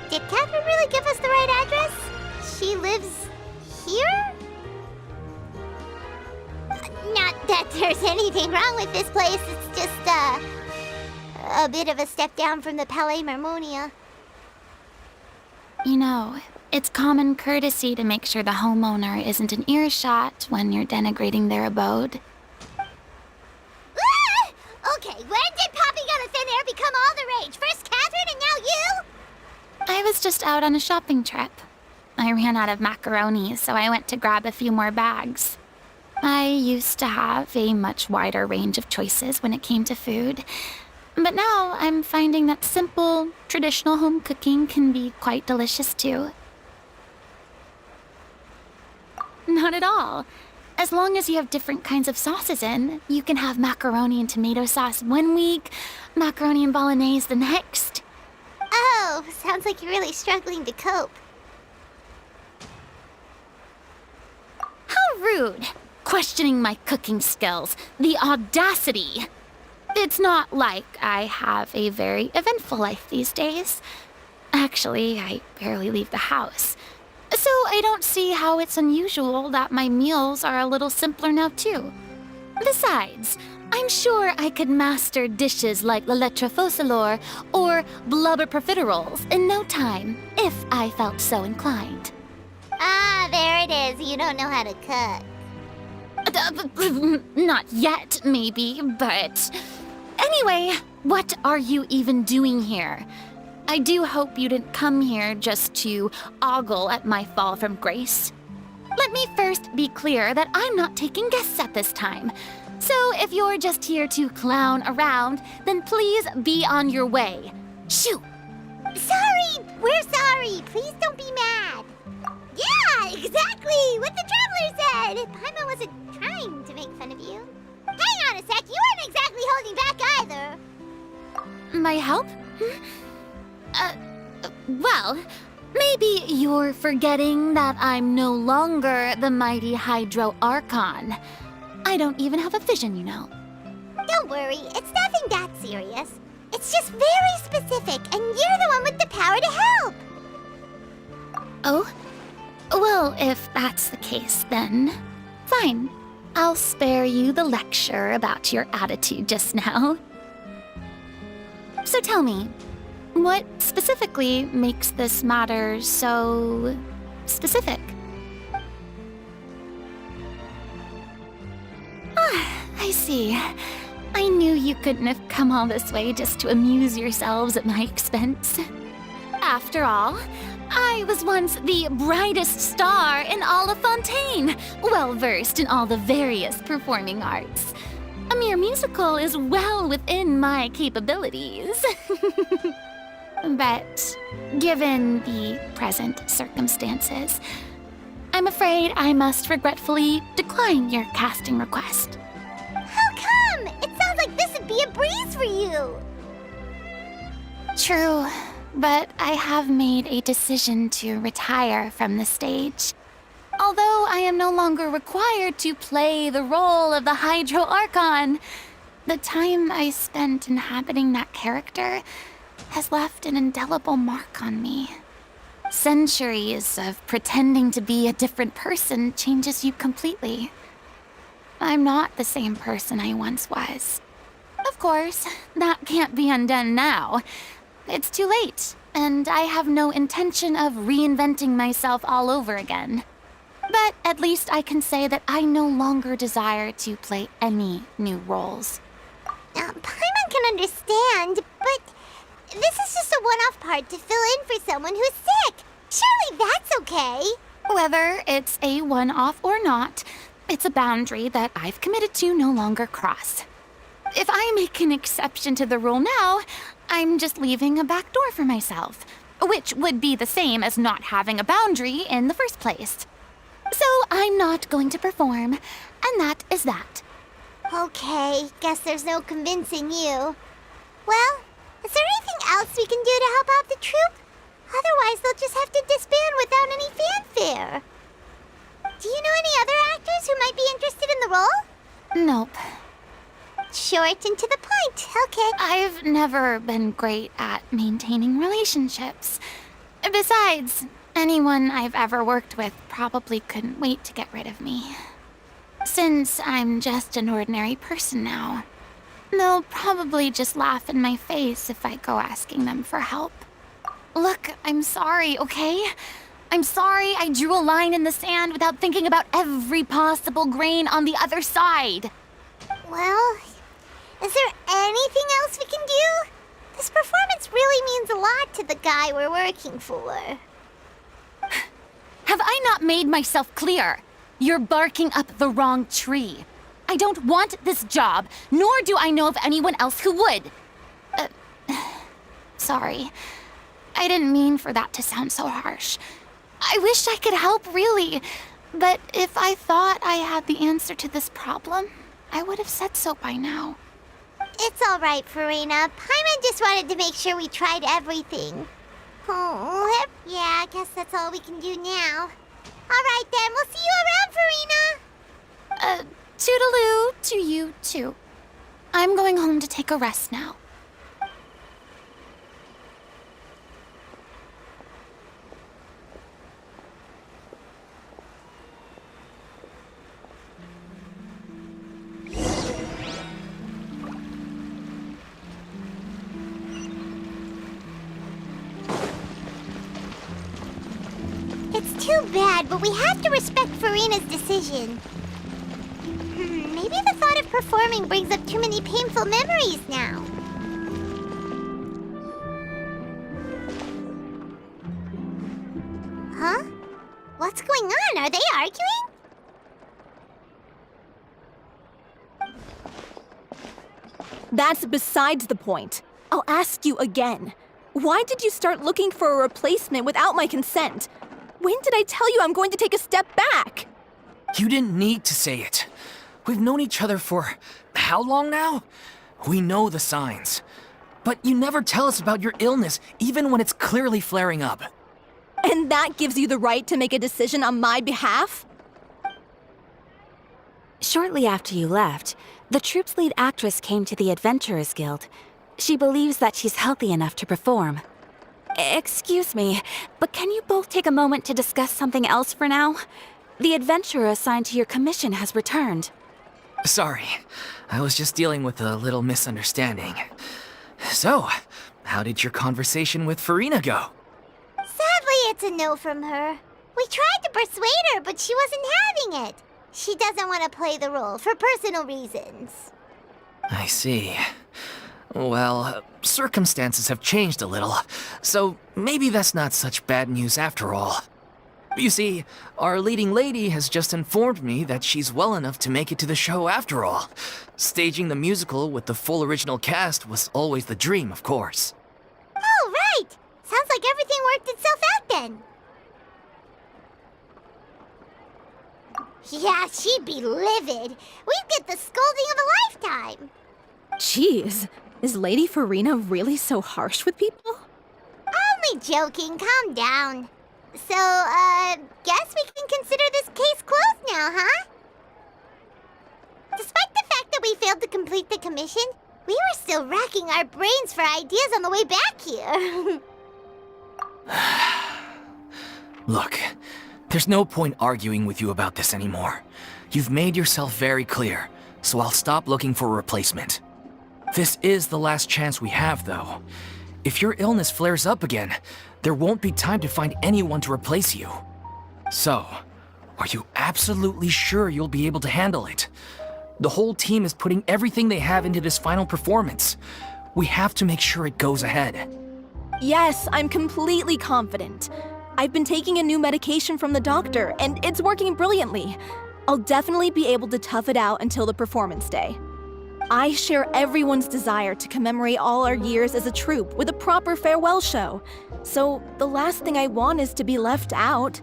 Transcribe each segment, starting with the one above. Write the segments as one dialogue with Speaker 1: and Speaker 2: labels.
Speaker 1: Did Catherine really give us the right address? She lives here? Not that there's anything wrong with this place, it's just, a bit of a step down from the Palais Marmonia.
Speaker 2: You know, it's common courtesy to make sure the homeowner isn't in earshot when you're denigrating their abode.
Speaker 1: Ah! Okay, when did popping out of thin air become all the rage? First Catherine and now you?
Speaker 2: I was just out on a shopping trip. I ran out of macaroni, so I went to grab a few more bags. I used to have a much wider range of choices when it came to food, but now I'm finding that simple, traditional home cooking can be quite delicious too. Not at all. As long as you have different kinds of sauces in, you can have macaroni and tomato sauce one week, macaroni and bolognese the next.
Speaker 1: Oh, sounds like you're really struggling to cope.
Speaker 2: How rude! Questioning my cooking skills. The audacity! It's not like I have a very eventful life these days. Actually, I barely leave the house. So I don't see how it's unusual that my meals are a little simpler now too. Besides, I'm sure I could master dishes like la lettre focilor or blubber profiteroles in no time, if I felt so inclined.
Speaker 1: Ah, there it is. You don't know how to cook.
Speaker 2: Not yet, maybe, but... Anyway, what are you even doing here? I do hope you didn't come here just to ogle at my fall from grace. Let me first be clear that I'm not taking guests at this time. So if you're just here to clown around, then please be on your way. Shoo!
Speaker 1: Sorry! We're sorry! Please don't be mad! Yeah, exactly! What the Traveler said! Paimon wasn't trying to make fun of you. Hang on a sec, you weren't exactly holding back either.
Speaker 2: My help? Well, maybe you're forgetting that I'm no longer the mighty Hydro Archon. I don't even have a vision, you know.
Speaker 1: Don't worry, it's nothing that serious. It's just very specific, and you're the one with the power to help.
Speaker 2: Oh? Well, if that's the case, then fine. I'll spare you the lecture about your attitude just now. So tell me, what specifically makes this matter so specific? Ah, I see. I knew you couldn't have come all this way just to amuse yourselves at my expense. After all, I was once the brightest star in all of Fontaine, well-versed in all the various performing arts. A mere musical is well within my capabilities. But given the present circumstances, I'm afraid I must regretfully decline your casting request.
Speaker 1: How come? It sounds like this would be a breeze for you.
Speaker 2: True, but I have made a decision to retire from the stage. Although I am no longer required to play the role of the Hydro Archon, the time I spent inhabiting that character has left an indelible mark on me. Centuries of pretending to be a different person changes you completely. I'm not the same person I once was. Of course, that can't be undone now. It's too late, and I have no intention of reinventing myself all over again. But at least I can say that I no longer desire to play any new roles.
Speaker 1: Paimon can understand, but this is just a one-off part to fill in for someone who's sick. Surely that's okay.
Speaker 2: Whether it's a one-off or not, it's a boundary that I've committed to no longer cross. If I make an exception to the rule now, I'm just leaving a back door for myself, which would be the same as not having a boundary in the first place. So I'm not going to perform, and that is that.
Speaker 1: Okay, guess there's no convincing you. Well, is there anything else we can do to help out the troupe? Otherwise, they'll just have to disband without any fanfare. Do you know any other actors who might be interested in the role?
Speaker 2: Nope.
Speaker 1: Short and to the point. Okay, kid?
Speaker 2: I've never been great at maintaining relationships. Besides, anyone I've ever worked with probably couldn't wait to get rid of me. Since I'm just an ordinary person now, they'll probably just laugh in my face if I go asking them for help. Look, I'm sorry, okay? I'm sorry I drew a line in the sand without thinking about every possible grain on the other side.
Speaker 1: Well, is there anything else we can do? This performance really means a lot to the guy we're working for.
Speaker 2: Have I not made myself clear? You're barking up the wrong tree. I don't want this job, nor do I know of anyone else who would. Sorry. I didn't mean for that to sound so harsh. I wish I could help, really. But if I thought I had the answer to this problem, I would have said so by now.
Speaker 1: It's all right, Furina. Paimon just wanted to make sure we tried everything. Oh, yeah, I guess that's all we can do now. All right, then. We'll see you around, Furina.
Speaker 2: Toodaloo to you, too. I'm going home to take a rest now.
Speaker 1: It's too bad, but we have to respect Furina's decision. Maybe the thought of performing brings up too many painful memories now. Huh? What's going on? Are they arguing?
Speaker 3: That's besides the point. I'll ask you again. Why did you start looking for a replacement without my consent? When did I tell you I'm going to take a step back?
Speaker 4: You didn't need to say it. We've known each other for how long now? We know the signs. But you never tell us about your illness, even when it's clearly flaring up.
Speaker 3: And that gives you the right to make a decision on my behalf?
Speaker 5: Shortly after you left, the troupe's lead actress came to the Adventurers Guild. She believes that she's healthy enough to perform. Excuse me, but can you both take a moment to discuss something else for now? The adventurer assigned to your commission has returned.
Speaker 4: Sorry, I was just dealing with a little misunderstanding. So, how did your conversation with Furina go?
Speaker 1: Sadly, it's a no from her. We tried to persuade her, but she wasn't having it. She doesn't want to play the role for personal reasons.
Speaker 4: I see. Well, circumstances have changed a little, so maybe that's not such bad news after all. You see, our leading lady has just informed me that she's well enough to make it to the show after all. Staging the musical with the full original cast was always the dream, of course.
Speaker 1: Oh, right! Sounds like everything worked itself out then. Yeah, she'd be livid. We'd get the scolding of a lifetime.
Speaker 3: Jeez, is Lady Furina really so harsh with people?
Speaker 1: Only joking, calm down. So, guess we can consider this case closed now, huh? Despite the fact that we failed to complete the commission, we were still racking our brains for ideas on the way back here.
Speaker 4: Look, there's no point arguing with you about this anymore. You've made yourself very clear, so I'll stop looking for a replacement. This is the last chance we have, though. If your illness flares up again, there won't be time to find anyone to replace you. So, are you absolutely sure you'll be able to handle it? The whole team is putting everything they have into this final performance. We have to make sure it goes ahead.
Speaker 3: Yes, I'm completely confident. I've been taking a new medication from the doctor, and it's working brilliantly. I'll definitely be able to tough it out until the performance day. I share everyone's desire to commemorate all our years as a troupe with a proper farewell show. So the last thing I want is to be left out.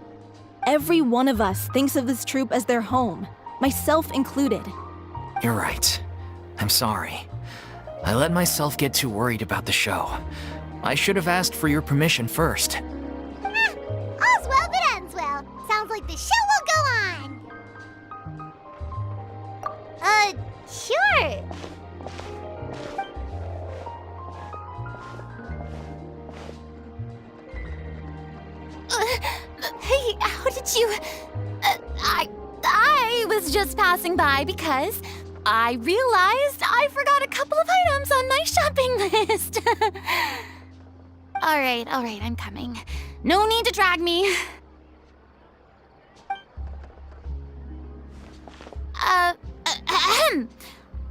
Speaker 3: Every one of us thinks of this troupe as their home, myself included.
Speaker 4: You're right. I'm sorry. I let myself get too worried about the show. I should have asked for your permission first.
Speaker 1: All's well that ends well. Sounds like the show will go on. Sure.
Speaker 2: Hey, how did you... I was just passing by because I realized I forgot a couple of items on my shopping list. All right, I'm coming. No need to drag me.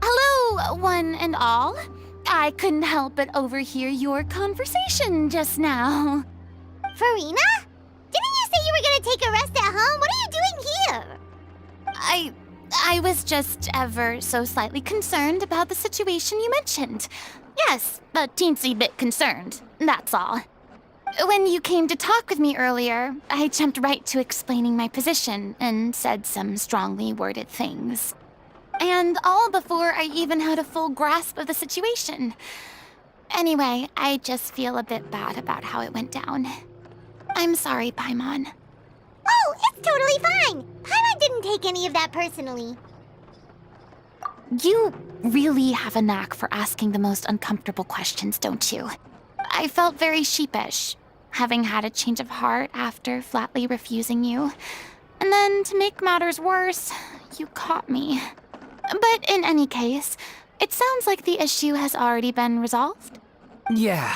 Speaker 2: Hello, one and all. I couldn't help but overhear your conversation just now.
Speaker 1: Furina? Didn't you say you were gonna take a rest at home? What are you doing here?
Speaker 2: I was just ever so slightly concerned about the situation you mentioned. Yes, a teensy bit concerned, that's all. When you came to talk with me earlier, I jumped right to explaining my position and said some strongly worded things. And all before I even had a full grasp of the situation. Anyway, I just feel a bit bad about how it went down. I'm sorry, Paimon.
Speaker 1: Oh, it's totally fine. Paimon didn't take any of that personally.
Speaker 2: You really have a knack for asking the most uncomfortable questions, don't you? I felt very sheepish, having had a change of heart after flatly refusing you. And then, to make matters worse, you caught me. But in any case, it sounds like the issue has already been resolved.
Speaker 4: Yeah.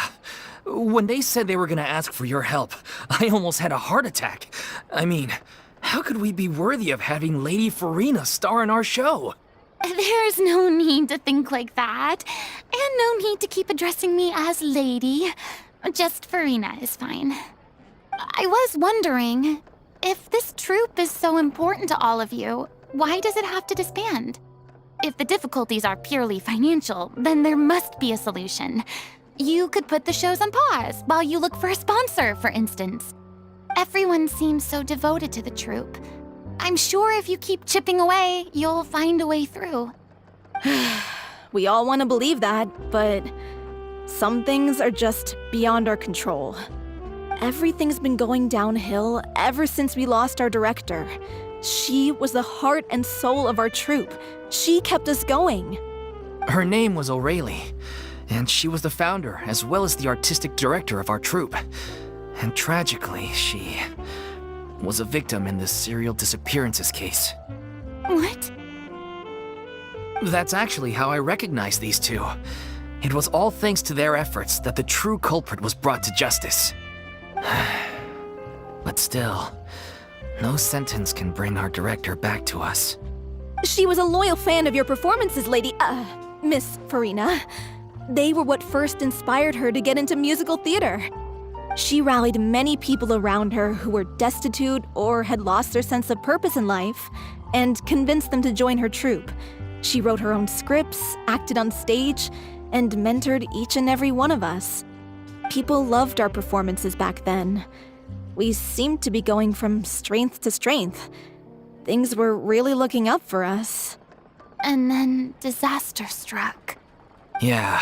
Speaker 4: When they said they were gonna ask for your help, I almost had a heart attack. I mean, how could we be worthy of having Lady Furina star in our show?
Speaker 2: There's no need to think like that. And no need to keep addressing me as Lady. Just Furina is fine. I was wondering, if this troupe is so important to all of you, why does it have to disband? If the difficulties are purely financial, then there must be a solution. You could put the shows on pause while you look for a sponsor, for instance. Everyone seems so devoted to the troupe. I'm sure if you keep chipping away, you'll find a way through.
Speaker 3: We all want to believe that, but some things are just beyond our control. Everything's been going downhill ever since we lost our director. She was the heart and soul of our troupe. She kept us going.
Speaker 4: Her name was O'Reilly, and she was the founder as well as the artistic director of our troupe. And tragically, she was a victim in the serial disappearances case.
Speaker 2: What?
Speaker 4: That's actually how I recognized these two. It was all thanks to their efforts that the true culprit was brought to justice. But still, no sentence can bring our director back to us.
Speaker 3: She was a loyal fan of your performances, Miss Furina. They were what first inspired her to get into musical theater. She rallied many people around her who were destitute or had lost their sense of purpose in life, and convinced them to join her troupe. She wrote her own scripts, acted on stage, and mentored each and every one of us. People loved our performances back then. We seemed to be going from strength to strength. Things were really looking up for us.
Speaker 2: And then disaster struck.
Speaker 4: Yeah.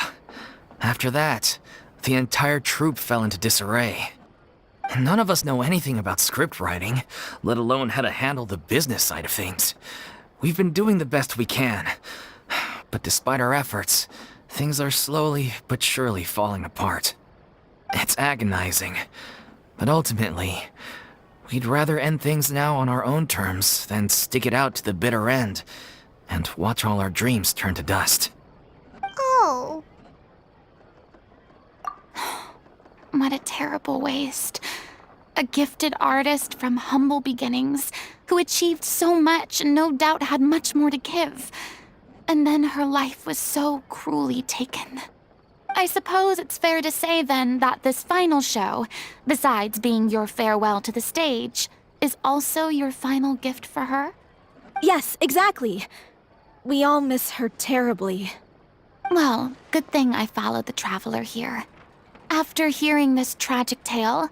Speaker 4: After that, the entire troupe fell into disarray. None of us know anything about script writing, let alone how to handle the business side of things. We've been doing the best we can. But despite our efforts, things are slowly but surely falling apart. It's agonizing. But ultimately, we'd rather end things now on our own terms than stick it out to the bitter end and watch all our dreams turn to dust.
Speaker 1: Oh.
Speaker 2: What a terrible waste. A gifted artist from humble beginnings who achieved so much and no doubt had much more to give. And then her life was so cruelly taken. I suppose it's fair to say then that this final show, besides being your farewell to the stage, is also your final gift for her?
Speaker 3: Yes, exactly. We all miss her terribly.
Speaker 2: Well, good thing I followed the traveler here. After hearing this tragic tale,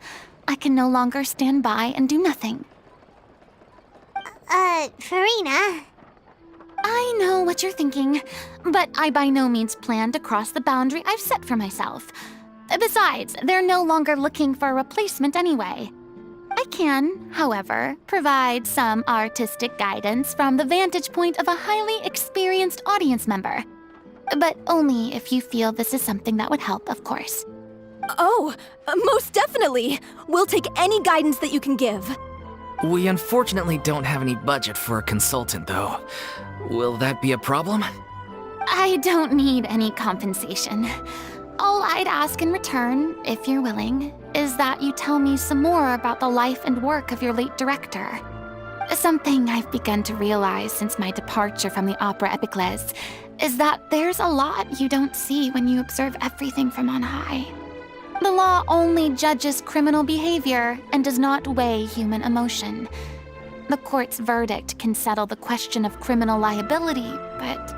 Speaker 2: I can no longer stand by and do nothing.
Speaker 1: Furina.
Speaker 2: I know what you're thinking, but I by no means plan to cross the boundary I've set for myself. Besides, they're no longer looking for a replacement anyway. I can, however, provide some artistic guidance from the vantage point of a highly experienced audience member. But only if you feel this is something that would help, of course.
Speaker 3: Oh, most definitely. We'll take any guidance that you can give.
Speaker 4: We unfortunately don't have any budget for a consultant, though. Will that be a problem?
Speaker 2: I don't need any compensation. All I'd ask in return, if you're willing, is that you tell me some more about the life and work of your late director. Something I've begun to realize since my departure from the Opera Epiclese is that there's a lot you don't see when you observe everything from on high. The law only judges criminal behavior and does not weigh human emotion. The court's verdict can settle the question of criminal liability, but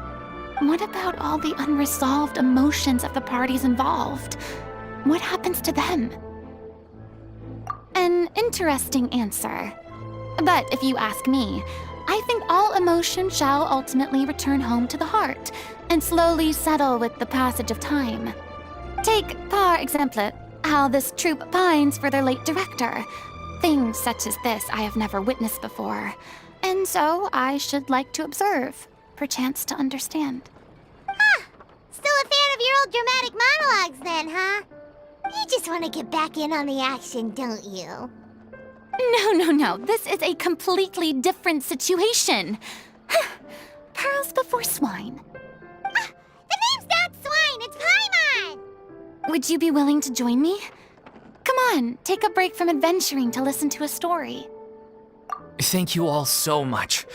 Speaker 2: what about all the unresolved emotions of the parties involved? What happens to them? An interesting answer. But if you ask me, I think all emotion shall ultimately return home to the heart and slowly settle with the passage of time. Take, par exemple, how this troupe pines for their late director. Things such as this I have never witnessed before, and so I should like to observe, perchance to understand.
Speaker 1: Still a fan of your old dramatic monologues then, huh? You just want to get back in on the action, don't you?
Speaker 2: No. This is a completely different situation. Pearls before swine.
Speaker 1: The name's not Swine, it's Paimon!
Speaker 2: Would you be willing to join me? Come on, take a break from adventuring to listen to a story.
Speaker 4: Thank you all so much.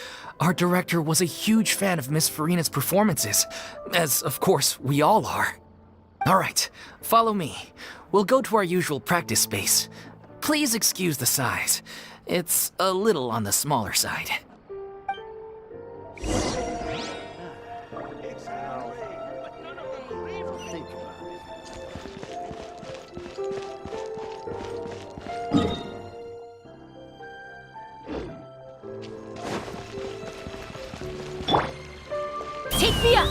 Speaker 4: Our director was a huge fan of Miss Furina's performances, as of course we all are. All right, follow me. We'll go to our usual practice space. Please excuse the size. It's a little on the smaller side.
Speaker 3: Cécilia!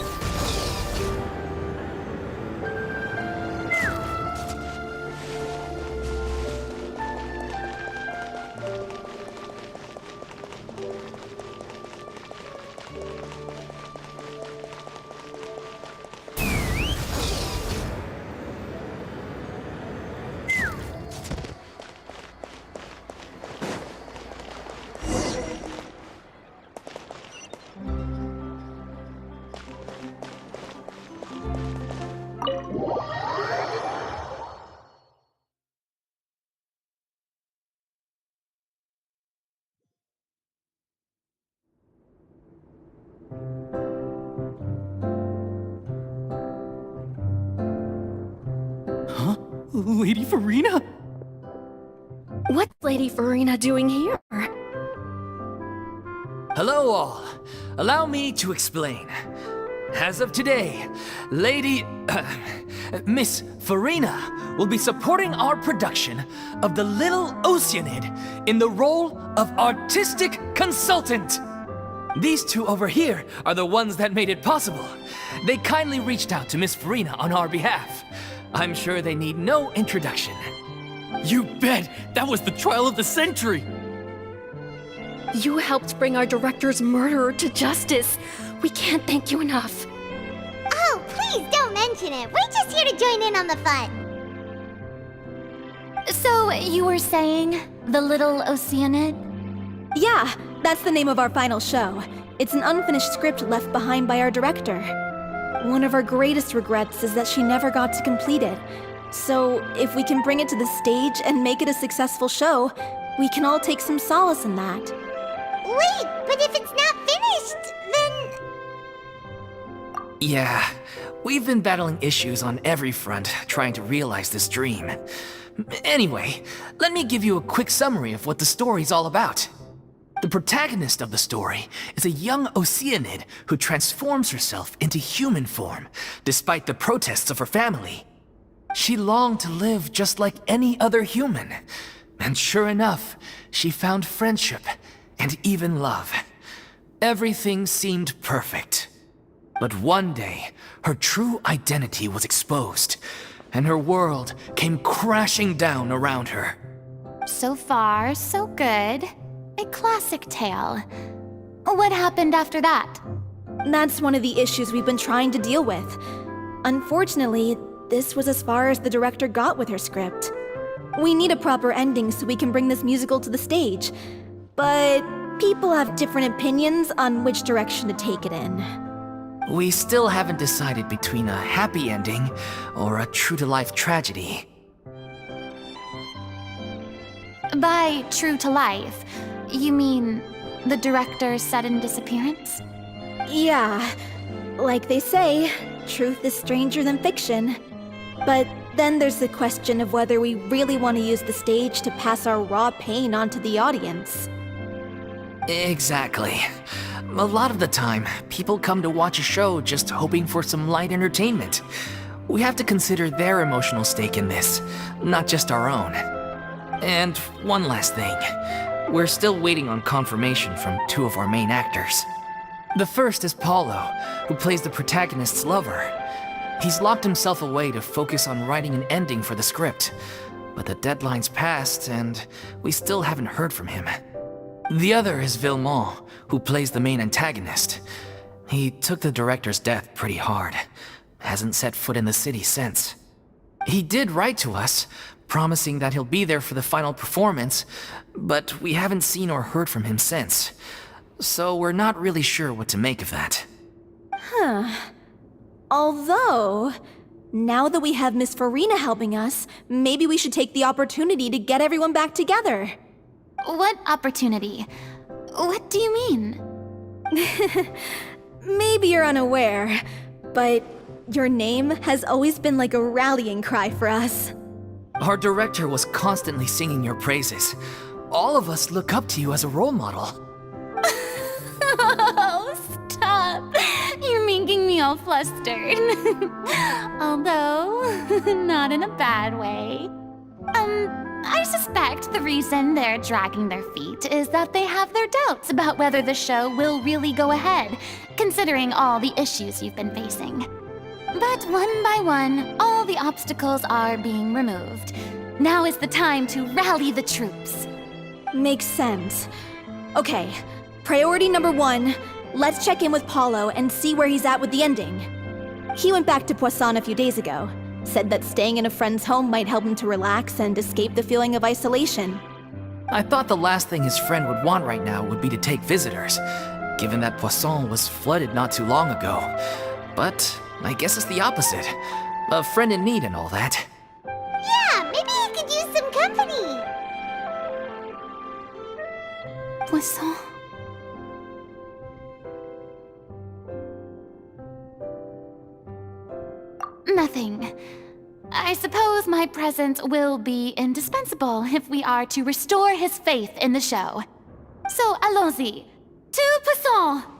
Speaker 4: Lady Furina?
Speaker 3: What's Lady Furina doing here?
Speaker 4: Hello all. Allow me to explain. As of today, Miss Furina will be supporting our production of the Little Oceanid in the role of artistic consultant. These two over here are the ones that made it possible. They kindly reached out to Miss Furina on our behalf. I'm sure they need no introduction.
Speaker 6: You bet! That was the trial of the century!
Speaker 3: You helped bring our director's murderer to justice. We can't thank you enough.
Speaker 1: Oh, please don't mention it. We're just here to join in on the fun.
Speaker 2: So, you were saying the Little Oceanid?
Speaker 3: Yeah, that's the name of our final show. It's an unfinished script left behind by our director. One of our greatest regrets is that she never got to complete it. So, if we can bring it to the stage and make it a successful show, we can all take some solace in that.
Speaker 1: Wait, but if it's not finished, then...
Speaker 4: Yeah, we've been battling issues on every front trying to realize this dream. Anyway, let me give you a quick summary of what the story's all about. The protagonist of the story is a young Oceanid who transforms herself into human form, despite the protests of her family. She longed to live just like any other human, and sure enough, she found friendship and even love. Everything seemed perfect. But one day, her true identity was exposed, and her world came crashing down around her.
Speaker 2: So far, so good. A classic tale. What happened after that?
Speaker 3: That's one of the issues we've been trying to deal with. Unfortunately, this was as far as the director got with her script. We need a proper ending so we can bring this musical to the stage. But people have different opinions on which direction to take it in.
Speaker 4: We still haven't decided between a happy ending or a true-to-life tragedy.
Speaker 2: By true to life, you mean the director's sudden disappearance?
Speaker 3: Yeah, like they say, truth is stranger than fiction. But then there's the question of whether we really want to use the stage to pass our raw pain onto the audience.
Speaker 4: Exactly. A lot of the time, people come to watch a show just hoping for some light entertainment. We have to consider their emotional stake in this, not just our own. And one last thing. We're still waiting on confirmation from two of our main actors. The first is Paulo, who plays the protagonist's lover. He's locked himself away to focus on writing an ending for the script, but the deadline's passed and we still haven't heard from him. The other is Villemont, who plays the main antagonist. He took the director's death pretty hard. Hasn't set foot in the city since. He did write to us, promising that he'll be there for the final performance, but we haven't seen or heard from him since. So we're not really sure what to make of that.
Speaker 3: Although, now that we have Miss Furina helping us, maybe we should take the opportunity to get everyone back together.
Speaker 2: What opportunity? What do you mean?
Speaker 3: Maybe you're unaware, but your name has always been like a rallying cry for us.
Speaker 4: Our director was constantly singing your praises. All of us look up to you as a role model.
Speaker 2: Oh, stop! You're making me all flustered. Although, not in a bad way. I suspect the reason they're dragging their feet is that they have their doubts about whether the show will really go ahead, considering all the issues you've been facing. But one by one, all the obstacles are being removed. Now is the time to rally the troops.
Speaker 3: Makes sense. Okay, priority number 1, let's check in with Paulo and see where he's at with the ending. He went back to Poisson a few days ago. Said that staying in a friend's home might help him to relax and escape the feeling of isolation.
Speaker 4: I thought the last thing his friend would want right now would be to take visitors, given that Poisson was flooded not too long ago. But I guess it's the opposite. A friend in need and all that.
Speaker 1: Yeah, maybe he could use some company.
Speaker 2: Poisson. Nothing. I suppose my presence will be indispensable if we are to restore his faith in the show. So, allons-y. To Poisson!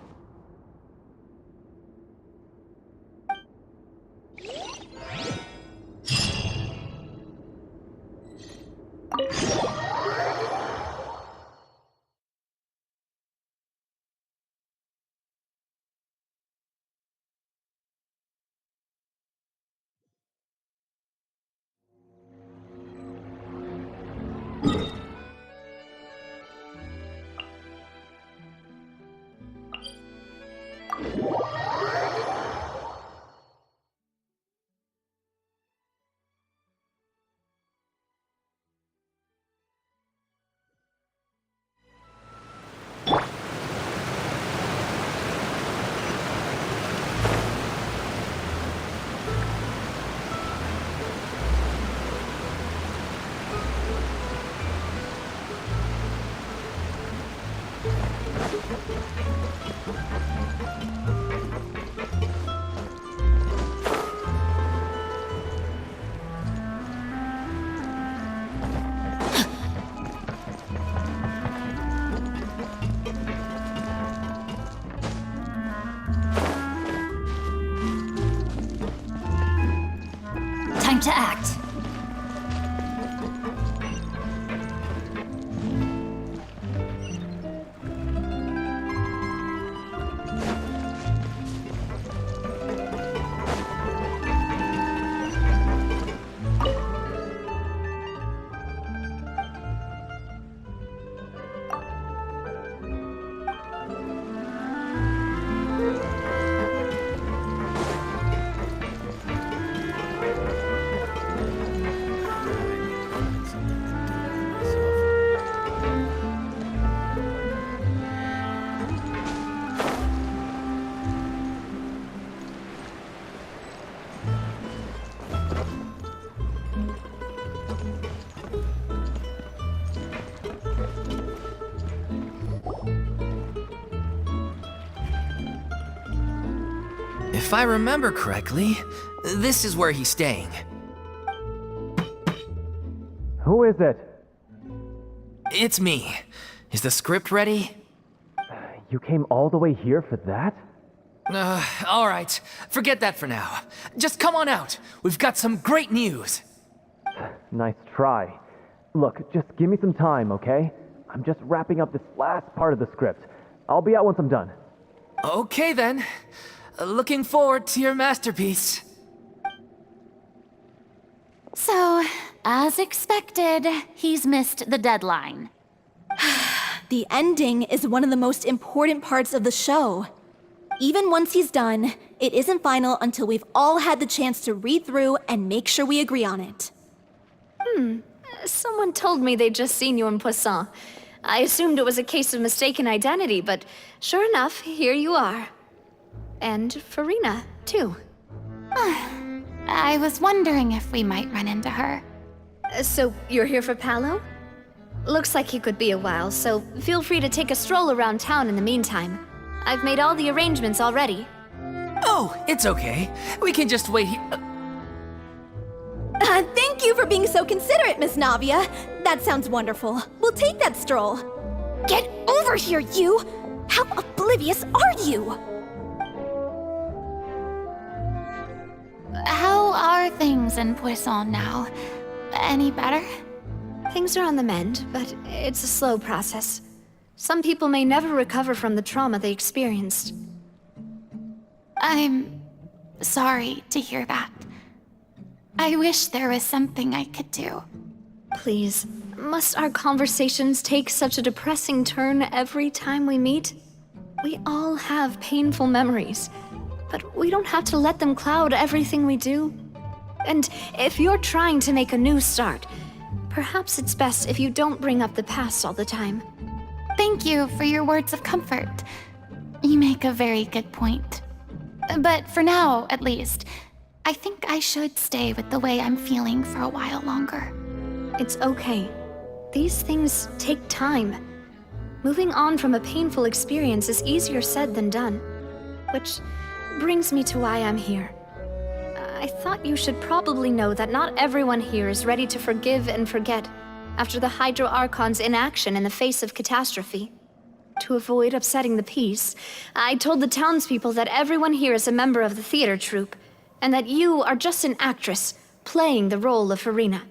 Speaker 2: Time to act.
Speaker 4: If I remember correctly, this is where he's staying.
Speaker 7: Who is it?
Speaker 4: It's me. Is the script ready?
Speaker 7: You came all the way here for that?
Speaker 4: All right. Forget that for now. Just come on out. We've got some great news.
Speaker 7: Nice try. Look, just give me some time, okay? I'm just wrapping up this last part of the script. I'll be out once I'm done.
Speaker 4: Okay then. Looking forward to your masterpiece.
Speaker 2: So, as expected, he's missed the deadline.
Speaker 3: The ending is one of the most important parts of the show. Even once he's done, it isn't final until we've all had the chance to read through and make sure we agree on it.
Speaker 8: Someone told me they'd just seen you in Poisson. I assumed it was a case of mistaken identity, but sure enough, here you are. And Furina, too.
Speaker 2: I was wondering if we might run into her.
Speaker 8: So you're here for Palo? Looks like he could be a while, so feel free to take a stroll around town in the meantime. I've made all the arrangements already.
Speaker 4: Oh, it's okay. We can just wait here.
Speaker 3: Thank you for being so considerate, Miss Navia. That sounds wonderful. We'll take that stroll. Get over here, you! How oblivious are you?
Speaker 2: How are things in Poisson now? Any better?
Speaker 8: Things are on the mend, but it's a slow process. Some people may never recover from the trauma they experienced.
Speaker 2: I'm sorry to hear that. I wish there was something I could do.
Speaker 8: Please, must our conversations take such a depressing turn every time we meet? We all have painful memories, but we don't have to let them cloud everything we do. And if you're trying to make a new start, perhaps it's best if you don't bring up the past all the time.
Speaker 2: Thank you for your words of comfort. You make a very good point. But for now, at least, I think I should stay with the way I'm feeling for a while longer.
Speaker 8: It's okay. These things take time. Moving on from a painful experience is easier said than done. Which brings me to why I'm here. I thought you should probably know that not everyone here is ready to forgive and forget after the Hydro Archon's inaction in the face of catastrophe. To avoid upsetting the peace, I told the townspeople that everyone here is a member of the theater troupe, and that you are just an actress playing the role of Furina.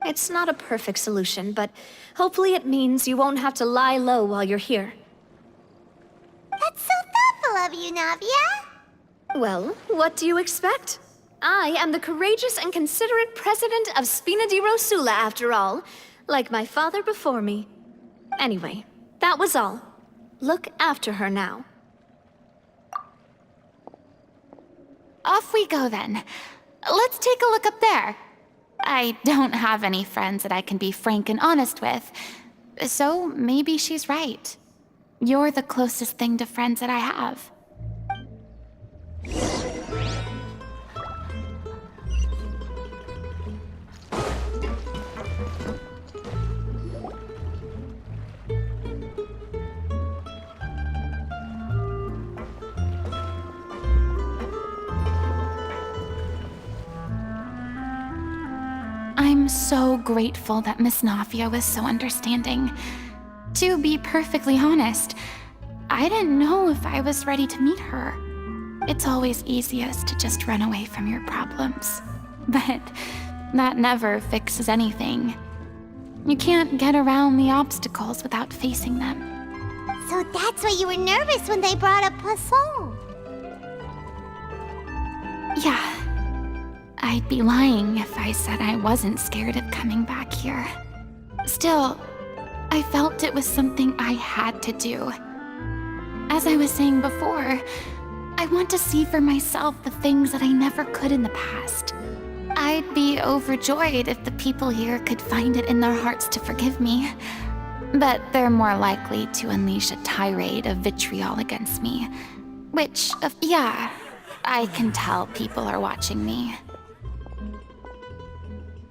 Speaker 8: It's not a perfect solution, but hopefully it means you won't have to lie low while you're here.
Speaker 1: That's so thoughtful of you, Navia.
Speaker 8: Well, what do you expect? I am the courageous and considerate president of Spina di Rosula, after all, like my father before me. Anyway, that was all. Look after her now.
Speaker 2: Off we go then. Let's take a look up there. I don't have any friends that I can be frank and honest with, so maybe she's right. You're the closest thing to friends that I have. I'm so grateful that Miss Navia was so understanding. To be perfectly honest, I didn't know if I was ready to meet her. It's always easiest to just run away from your problems. But that never fixes anything. You can't get around the obstacles without facing them.
Speaker 1: So that's why you were nervous when they brought up Poisson.
Speaker 2: Yeah. I'd be lying if I said I wasn't scared of coming back here. Still, I felt it was something I had to do. As I was saying before, I want to see for myself the things that I never could in the past. I'd be overjoyed if the people here could find it in their hearts to forgive me. But they're more likely to unleash a tirade of vitriol against me. Which, yeah, I can tell people are watching me.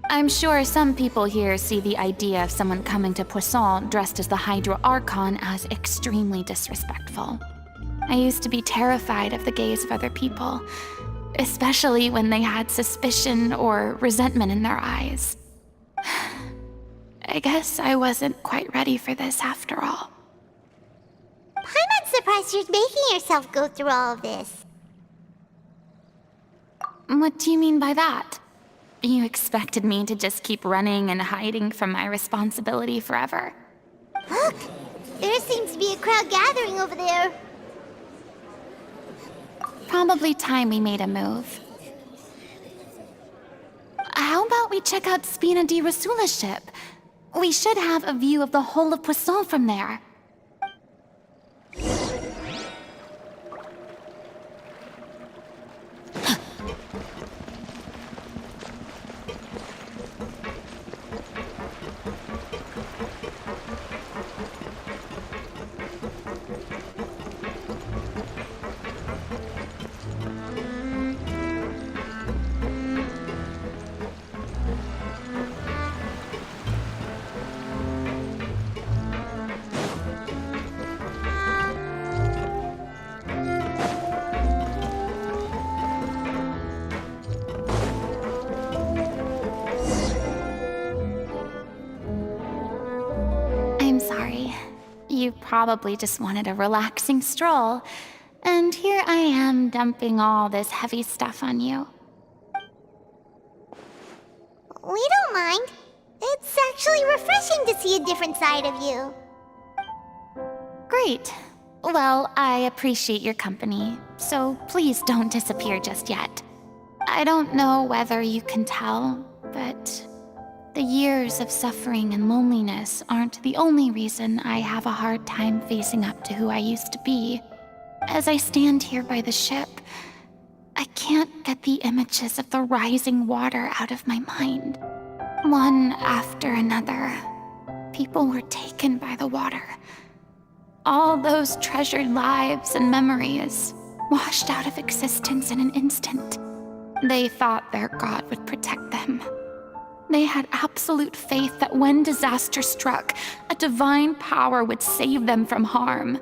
Speaker 2: I'm sure some people here see the idea of someone coming to Poisson dressed as the Hydro Archon as extremely disrespectful. I used to be terrified of the gaze of other people, especially when they had suspicion or resentment in their eyes. I guess I wasn't quite ready for this after all.
Speaker 1: I'm surprised you're making yourself go through all of this.
Speaker 2: What do you mean by that? You expected me to just keep running and hiding from my responsibility forever?
Speaker 1: Look! There seems to be a crowd gathering over there.
Speaker 2: Probably time we made a move. How about we check out Spina di Rasula's ship? We should have a view of the whole of Poisson from there. I'm sorry. You probably just wanted a relaxing stroll, and here I am dumping all this heavy stuff on you.
Speaker 1: We don't mind. It's actually refreshing to see a different side of you.
Speaker 2: Great. Well, I appreciate your company, so please don't disappear just yet. I don't know whether you can tell, but the years of suffering and loneliness aren't the only reason I have a hard time facing up to who I used to be. As I stand here by the ship, I can't get the images of the rising water out of my mind. One after another, people were taken by the water. All those treasured lives and memories washed out of existence in an instant. They thought their god would protect them. They had absolute faith that when disaster struck, a divine power would save them from harm.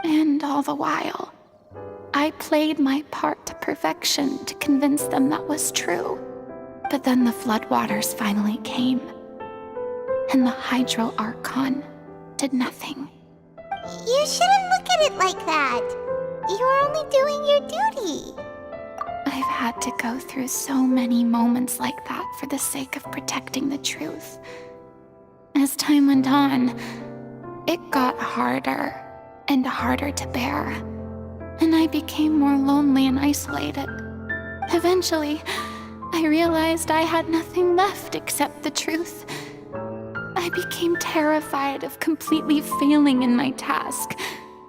Speaker 2: And all the while, I played my part to perfection to convince them that was true. But then the floodwaters finally came, and the Hydro Archon did nothing.
Speaker 1: You shouldn't look at it like that. You're only doing your duty.
Speaker 2: I've had to go through so many moments like that for the sake of protecting the truth. As time went on, it got harder and harder to bear, and I became more lonely and isolated. Eventually, I realized I had nothing left except the truth. I became terrified of completely failing in my task,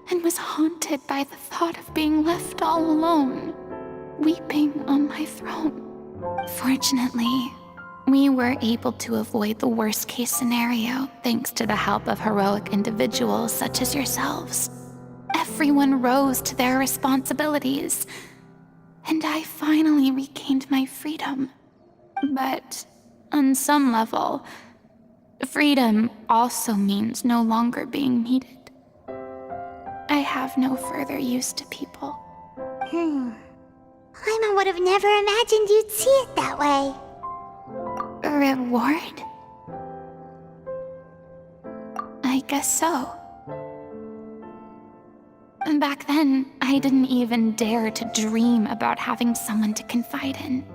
Speaker 2: and was haunted by the thought of being left all alone, weeping on my throne. Fortunately, we were able to avoid the worst-case scenario thanks to the help of heroic individuals such as yourselves. Everyone rose to their responsibilities, and I finally regained my freedom. But on some level, freedom also means no longer being needed. I have no further use to people.
Speaker 1: Paimon would have never imagined you'd see it that way.
Speaker 2: A reward? I guess so. Back then, I didn't even dare to dream about having someone to confide in.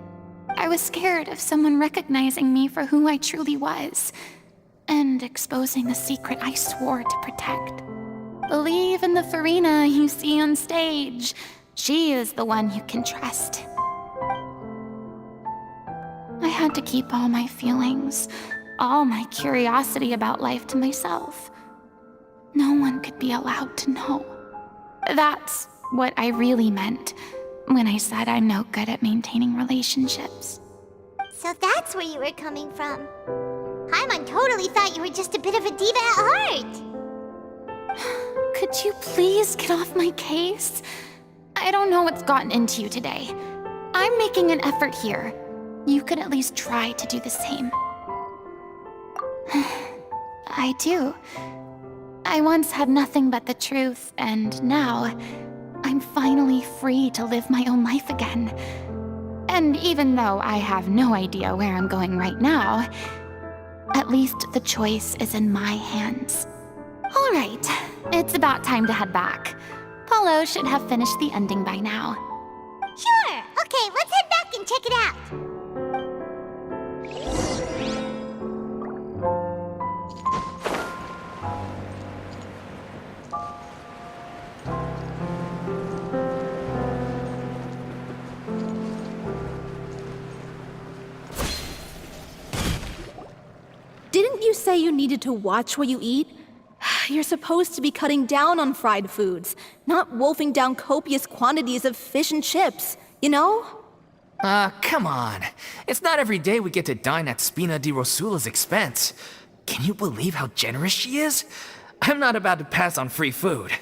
Speaker 2: I was scared of someone recognizing me for who I truly was, and exposing the secret I swore to protect. Believe in the Furina you see on stage. She is the one you can trust. I had to keep all my feelings, all my curiosity about life to myself. No one could be allowed to know. That's what I really meant when I said I'm no good at maintaining relationships.
Speaker 1: So that's where you were coming from. Paimon totally thought you were just a bit of a diva at heart.
Speaker 2: Could you please get off my case? I don't know what's gotten into you today. I'm making an effort here. You could at least try to do the same. I do. I once had nothing but the truth, and now I'm finally free to live my own life again. And even though I have no idea where I'm going right now, at least the choice is in my hands. All right, it's about time to head back. Paulo should have finished the ending by now.
Speaker 1: Sure. Okay, let's head back and check it out.
Speaker 3: Didn't you say you needed to watch what you eat? You're supposed to be cutting down on fried foods, not wolfing down copious quantities of fish and chips, you know?
Speaker 4: Come on. It's not every day we get to dine at Spina di Rosula's expense. Can you believe how generous she is? I'm not about to pass on free food.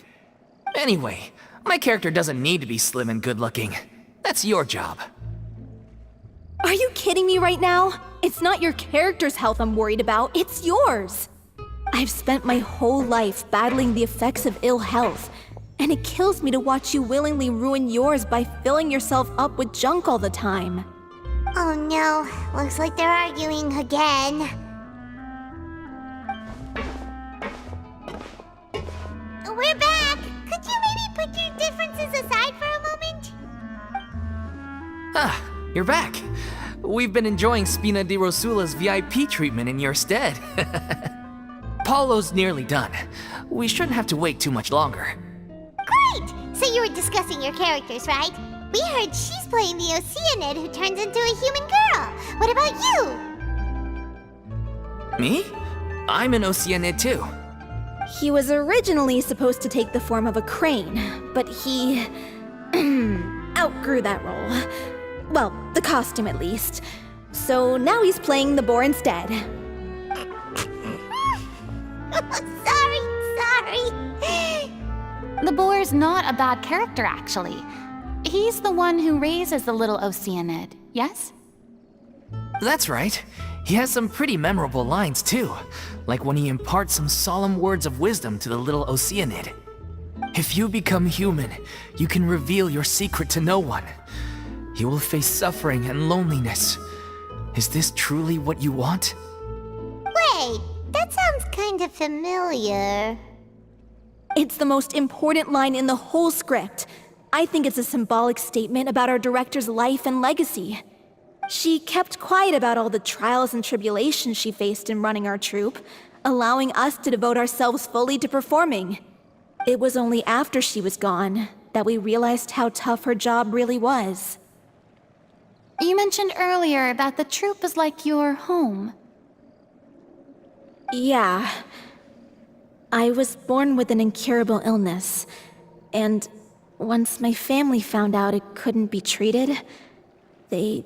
Speaker 4: Anyway, my character doesn't need to be slim and good-looking. That's your job.
Speaker 3: Are you kidding me right now? It's not your character's health I'm worried about, it's yours. I've spent my whole life battling the effects of ill health, and it kills me to watch you willingly ruin yours by filling yourself up with junk all the time.
Speaker 1: Oh no, looks like they're arguing again. We're back! Could you maybe put your differences aside for a moment?
Speaker 4: Ah, you're back. We've been enjoying Spina di Rosula's VIP treatment in your stead. Paulo's nearly done. We shouldn't have to wait too much longer.
Speaker 1: Great! So you were discussing your characters, right? We heard she's playing the Oceanid who turns into a human girl. What about you?
Speaker 4: Me? I'm an Oceanid too.
Speaker 3: He was originally supposed to take the form of a crane, but he outgrew that role. Well, the costume at least. So now he's playing the boar instead.
Speaker 1: Sorry.
Speaker 2: The boar's not a bad character, actually. He's the one who raises the Little Oceanid, yes?
Speaker 4: That's right. He has some pretty memorable lines too, like when he imparts some solemn words of wisdom to the Little Oceanid. If you become human, you can reveal your secret to no one. You will face suffering and loneliness. Is this truly what you want?
Speaker 1: Wait, that sounds kind of familiar.
Speaker 3: It's the most important line in the whole script. I think it's a symbolic statement about our director's life and legacy. She kept quiet about all the trials and tribulations she faced in running our troupe, allowing us to devote ourselves fully to performing. It was only after she was gone that we realized how tough her job really was.
Speaker 2: You mentioned earlier that the troupe is like your home.
Speaker 3: Yeah. I was born with an incurable illness, and once my family found out it couldn't be treated, they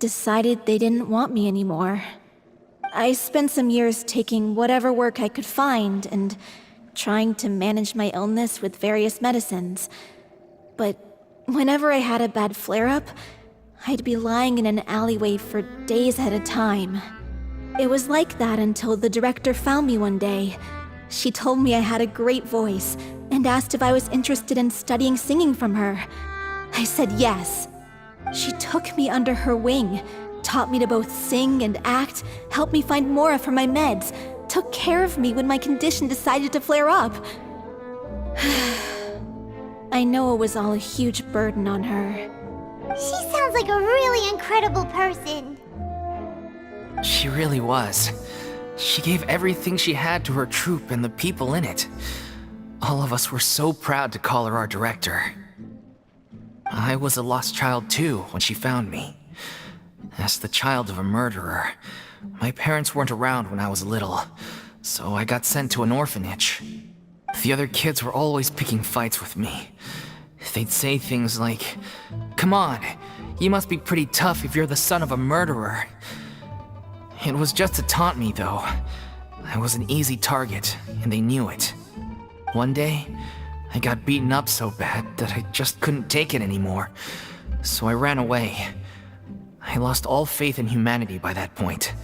Speaker 3: decided they didn't want me anymore. I spent some years taking whatever work I could find and trying to manage my illness with various medicines. But whenever I had a bad flare-up, I'd be lying in an alleyway for days at a time. It was like that until the director found me one day. She told me I had a great voice and asked if I was interested in studying singing from her. I said yes. She took me under her wing, taught me to both sing and act, helped me find Mora for my meds, took care of me when my condition decided to flare up. I know it was all a huge burden on her.
Speaker 1: She sounds like a really incredible person.
Speaker 4: She really was. She gave everything she had to her troupe and the people in it. All of us were so proud to call her our director. I was a lost child too when she found me. As the child of a murderer, my parents weren't around when I was little, so I got sent to an orphanage. The other kids were always picking fights with me. They'd say things like, "Come on, you must be pretty tough if you're the son of a murderer." It was just to taunt me, though. I was an easy target, and they knew it. One day, I got beaten up so bad that I just couldn't take it anymore, so I ran away. I lost all faith in humanity by that point.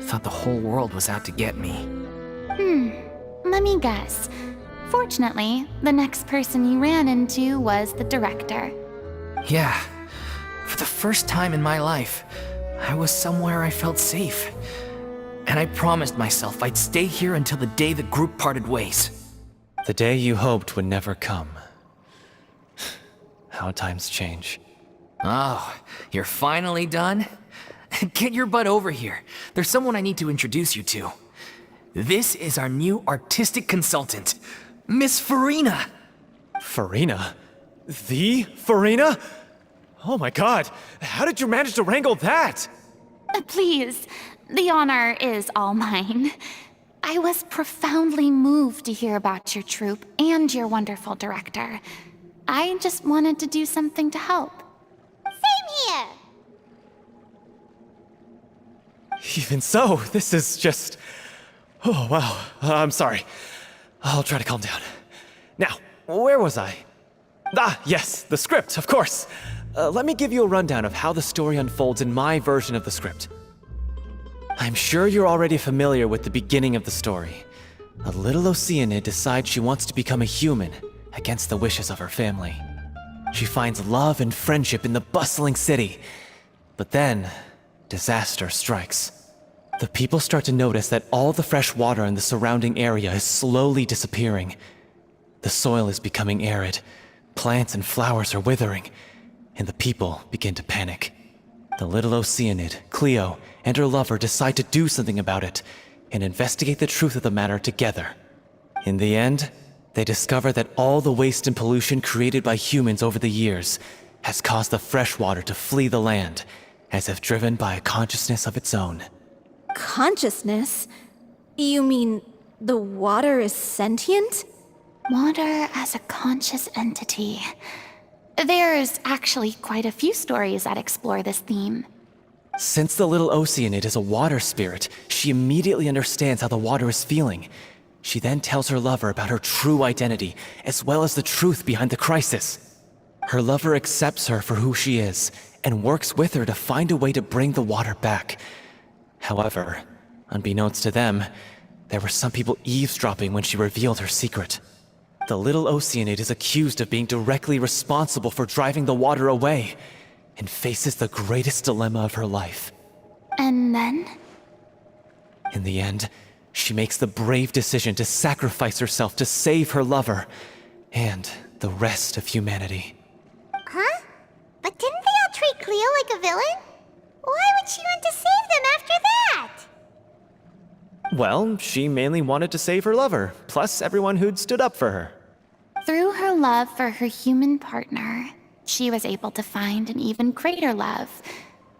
Speaker 4: Thought the whole world was out to get me.
Speaker 2: Let me guess. Unfortunately, the next person you ran into was the director.
Speaker 4: Yeah. For the first time in my life, I was somewhere I felt safe. And I promised myself I'd stay here until the day the group parted ways.
Speaker 7: The day you hoped would never come. How times change.
Speaker 4: Oh, you're finally done? Get your butt over here. There's someone I need to introduce you to. This is our new artistic consultant, Miss Furina.
Speaker 7: Furina? The Furina? Oh my god, how did you manage to wrangle that?
Speaker 2: Please, the honor is all mine. I was profoundly moved to hear about your troupe and your wonderful director. I just wanted to do something to help.
Speaker 1: Same here.
Speaker 7: Even so, this is just... Oh, wow. I'm sorry. I'll try to calm down. Now, where was I? Ah, yes, the script, of course. Let me give you a rundown of how the story unfolds in my version of the script. I'm sure you're already familiar with the beginning of the story. A Little Oceanid decides she wants to become a human, against the wishes of her family. She finds love and friendship in the bustling city. But then, disaster strikes. The people start to notice that all the fresh water in the surrounding area is slowly disappearing. The soil is becoming arid, plants and flowers are withering, and the people begin to panic. The Little Oceanid, Cleo, and her lover decide to do something about it and investigate the truth of the matter together. In the end, they discover that all the waste and pollution created by humans over the years has caused the fresh water to flee the land, as if driven by a consciousness of its own.
Speaker 3: Consciousness? You mean the water is sentient?
Speaker 2: Water as a conscious entity. There's actually quite a few stories that explore this theme.
Speaker 7: Since the Little Oceanid is a water spirit, she immediately understands how the water is feeling. She then tells her lover about her true identity, as well as the truth behind the crisis. Her lover accepts her for who she is, and works with her to find a way to bring the water back. However, unbeknownst to them, there were some people eavesdropping when she revealed her secret. The Little Oceanid is accused of being directly responsible for driving the water away, and faces the greatest dilemma of her life.
Speaker 2: And then?
Speaker 7: In the end, she makes the brave decision to sacrifice herself to save her lover, and the rest of humanity.
Speaker 1: Huh? But didn't they all treat Cleo like a villain? Why would she want to save them after that?
Speaker 7: Well, she mainly wanted to save her lover, plus everyone who'd stood up for her.
Speaker 2: Through her love for her human partner, she was able to find an even greater love,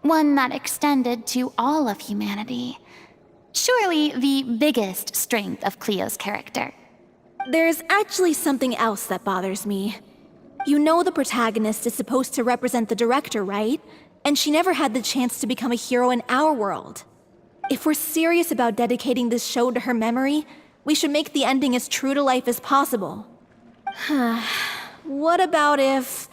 Speaker 2: one that extended to all of humanity. Surely the biggest strength of Cleo's character.
Speaker 3: There's actually something else that bothers me. You know the protagonist is supposed to represent the director, right? And she never had the chance to become a hero in our world. If we're serious about dedicating this show to her memory, we should make the ending as true to life as possible. What about if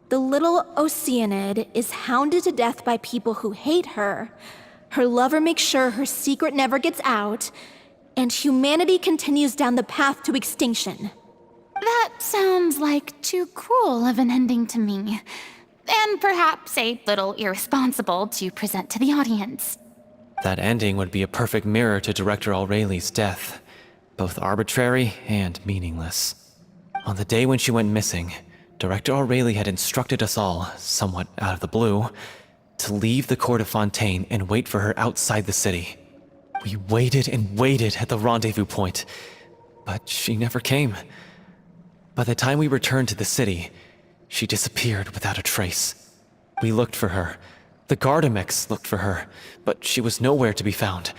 Speaker 3: the Little Oceanid is hounded to death by people who hate her, her lover makes sure her secret never gets out, and humanity continues down the path to extinction?
Speaker 2: That sounds like too cruel of an ending to me. And perhaps a little irresponsible to present to the audience.
Speaker 7: That ending would be a perfect mirror to Director Aureli's death, both arbitrary and meaningless. On the day when she went missing, Director Aureli had instructed us all, somewhat out of the blue, to leave the court of Fontaine and wait for her outside the city. We waited and waited at the rendezvous point, but she never came. By the time we returned to the city, she disappeared without a trace. We looked for her. The HOYO-MiX looked for her, but she was nowhere to be found.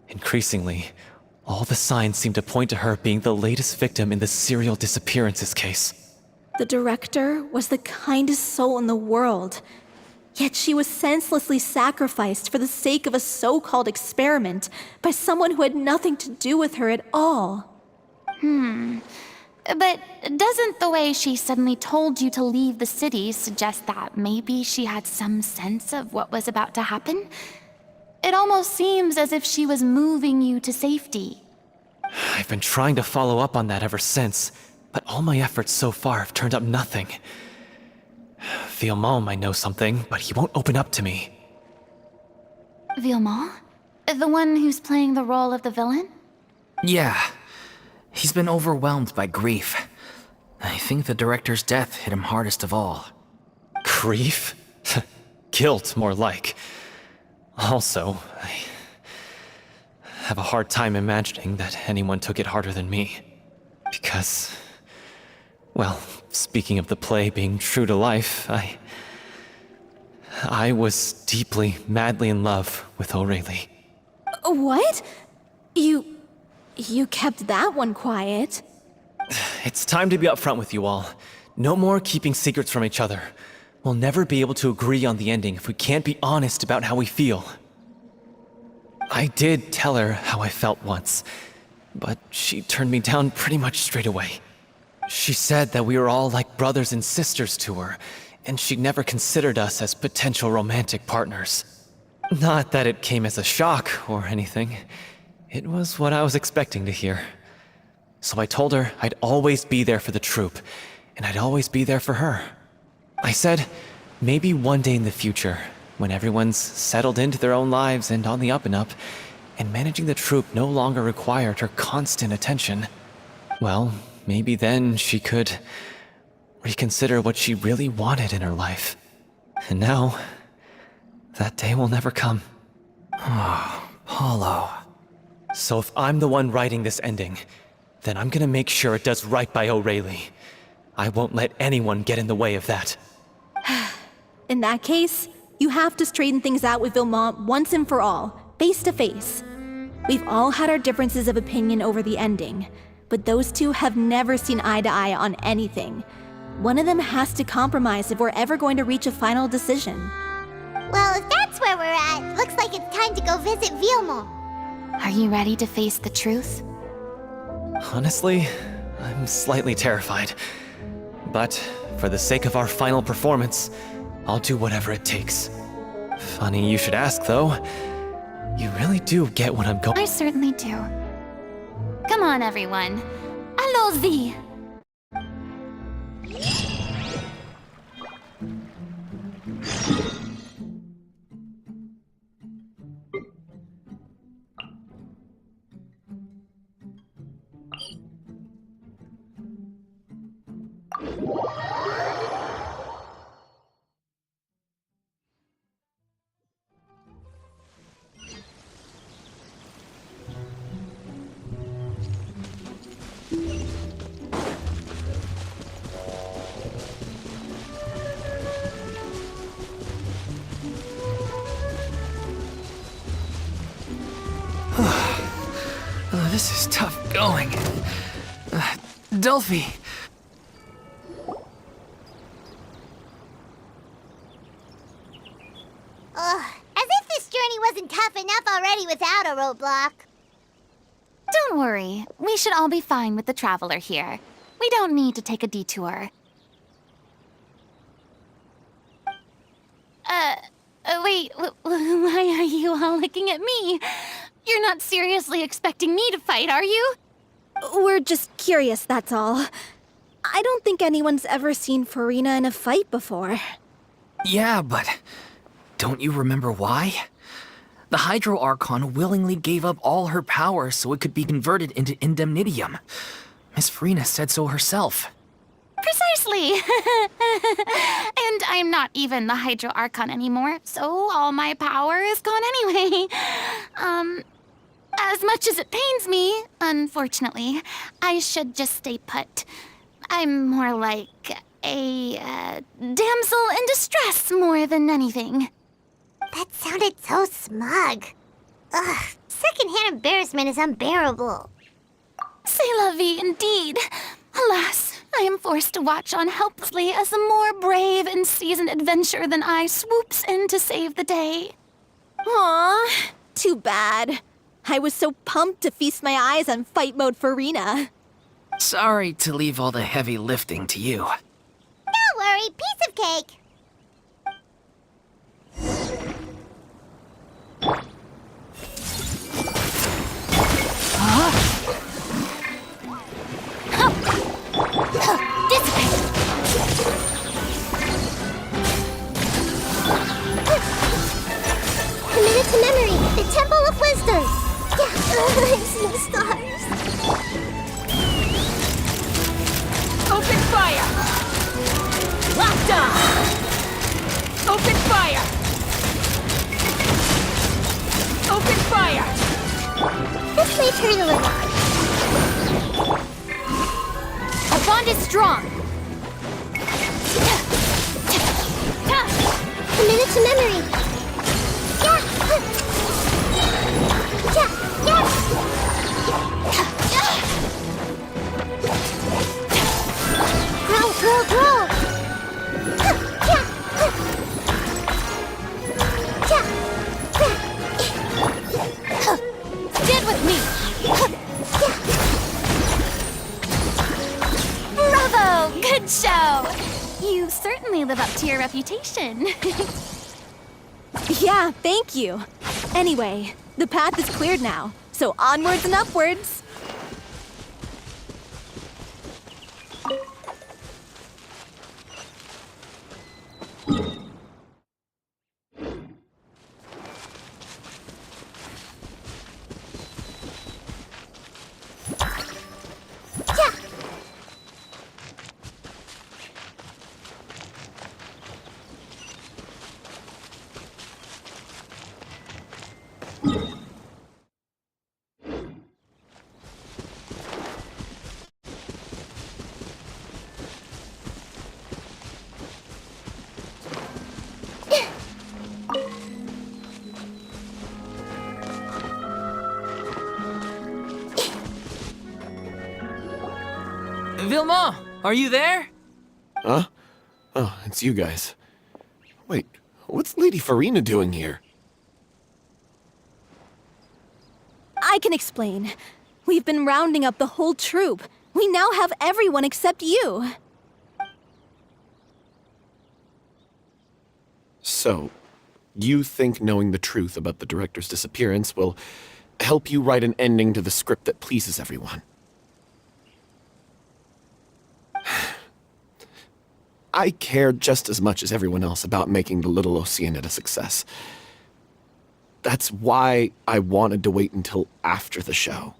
Speaker 7: Increasingly, all the signs seemed to point to her being the latest victim in the serial disappearances case.
Speaker 3: The director was the kindest soul in the world, yet she was senselessly sacrificed for the sake of a so-called experiment by someone who had nothing to do with her at all.
Speaker 2: But doesn't the way she suddenly told you to leave the city suggest that maybe she had some sense of what was about to happen? It almost seems as if she was moving you to safety.
Speaker 7: I've been trying to follow up on that ever since, but all my efforts so far have turned up nothing. Villemont might know something, but he won't open up to me.
Speaker 2: Villemont? The one who's playing the role of the villain?
Speaker 4: Yeah. He's been overwhelmed by grief. I think the director's death hit him hardest of all.
Speaker 7: Grief? Guilt, more like. Also, I have a hard time imagining that anyone took it harder than me. Because, well, speaking of the play being true to life, I was deeply, madly in love with Aurelie.
Speaker 3: What? You kept that one quiet.
Speaker 7: It's time to be upfront with you all. No more keeping secrets from each other. We'll never be able to agree on the ending if we can't be honest about how we feel. I did tell her how I felt once, but she turned me down pretty much straight away. She said that we were all like brothers and sisters to her, and she'd never considered us as potential romantic partners. Not that it came as a shock or anything. It was what I was expecting to hear. So I told her I'd always be there for the troupe, and I'd always be there for her. I said, maybe one day in the future, when everyone's settled into their own lives and on the up and up, and managing the troupe no longer required her constant attention, well, maybe then she could reconsider what she really wanted in her life. And now, that day will never come.
Speaker 4: Oh, Paulo.
Speaker 7: So if I'm the one writing this ending, then I'm gonna make sure it does right by Aurelie. I won't let anyone get in the way of that.
Speaker 3: In that case, you have to straighten things out with Villemont once and for all, face to face. We've all had our differences of opinion over the ending, but those two have never seen eye to eye on anything. One of them has to compromise if we're ever going to reach a final decision.
Speaker 1: Well, if that's where we're at, looks like it's time to go visit Villemont.
Speaker 2: Are you ready to face the truth?
Speaker 7: Honestly, I'm slightly terrified. But for the sake of our final performance, I'll do whatever it takes. Funny you should ask, though. You really do get what I'm going.
Speaker 2: I certainly do. Come on, everyone. Allons-y!
Speaker 4: This is tough going. Delphi.
Speaker 1: Ugh, as if this journey wasn't tough enough already without a roadblock.
Speaker 2: Don't worry. We should all be fine with the traveler here. We don't need to take a detour. Wait, why are you all looking at me? You're not seriously expecting me to fight, are you?
Speaker 3: We're just curious, that's all. I don't think anyone's ever seen Furina in a fight before.
Speaker 4: Yeah, but don't you remember why? The Hydro Archon willingly gave up all her power so it could be converted into indemnitium. Miss Furina said so herself.
Speaker 2: Precisely! And I'm not even the Hydro Archon anymore, so all my power is gone anyway. As much as it pains me, unfortunately, I should just stay put. I'm more like a damsel in distress more than anything.
Speaker 1: That sounded so smug. Ugh, secondhand embarrassment is unbearable.
Speaker 2: C'est la vie indeed. Alas, I am forced to watch on helplessly as a more brave and seasoned adventurer than I swoops in to save the day.
Speaker 3: Aw, too bad. I was so pumped to feast my eyes on fight mode Furina.
Speaker 4: Sorry to leave all the heavy lifting to you.
Speaker 1: Don't worry, piece of cake. No stars.
Speaker 3: Open fire! Locked on! Open fire! Open fire!
Speaker 1: This may turn a little on.
Speaker 2: Our bond is strong.
Speaker 1: Commit it to memory. Yeah. Yeah. Yeah. Grow, grow, grow. Yeah.
Speaker 2: Stand with me. Bravo! Good show! You certainly live up to your reputation.
Speaker 3: Yeah, thank you. Anyway, the path is cleared now, so onwards and upwards.
Speaker 4: Vilma, are you there?
Speaker 9: Huh? Oh, it's you guys. Wait, what's Lady Furina doing here?
Speaker 3: I can explain. We've been rounding up the whole troop. We now have everyone except you.
Speaker 9: So, you think knowing the truth about the director's disappearance will help you write an ending to the script that pleases everyone? I care just as much as everyone else about making the Little Oceanid a success. That's why I wanted to wait until after the show.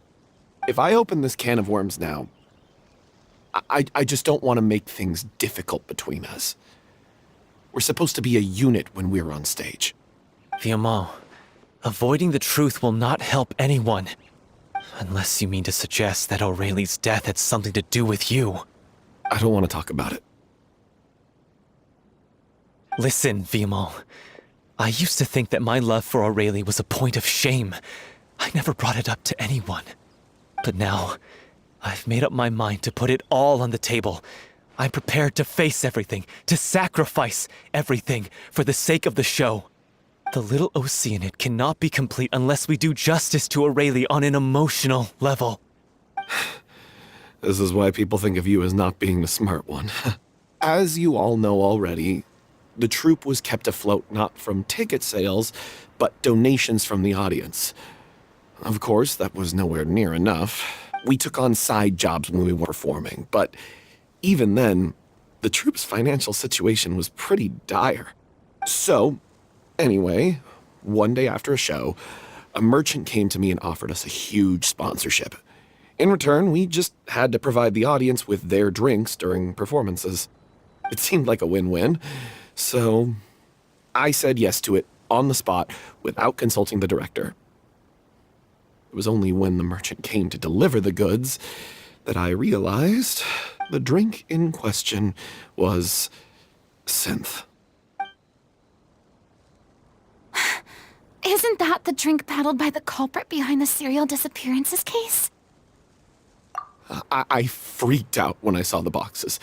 Speaker 9: If I open this can of worms now, I just don't want to make things difficult between us. We're supposed to be a unit when we're on stage.
Speaker 7: Vilma, avoiding the truth will not help anyone. Unless you mean to suggest that Aurelie's death had something to do with you.
Speaker 9: I don't want to talk about it.
Speaker 7: Listen, Vilma. I used to think that my love for Aurelie was a point of shame. I never brought it up to anyone. But now, I've made up my mind to put it all on the table. I'm prepared to face everything, to sacrifice everything for the sake of the show. The Little Oceanid cannot be complete unless we do justice to Aurelie on an emotional level.
Speaker 9: This is why people think of you as not being the smart one. As you all know already, the troupe was kept afloat not from ticket sales, but donations from the audience. Of course, that was nowhere near enough. We took on side jobs when we were performing, but even then, the troupe's financial situation was pretty dire. So, anyway, one day after a show, a merchant came to me and offered us a huge sponsorship. In return, we just had to provide the audience with their drinks during performances. It seemed like a win-win, so I said yes to it on the spot without consulting the director. It was only when the merchant came to deliver the goods that I realized the drink in question was synth.
Speaker 2: Isn't that the drink paddled by the culprit behind the serial disappearances case?
Speaker 9: I freaked out when I saw the boxes.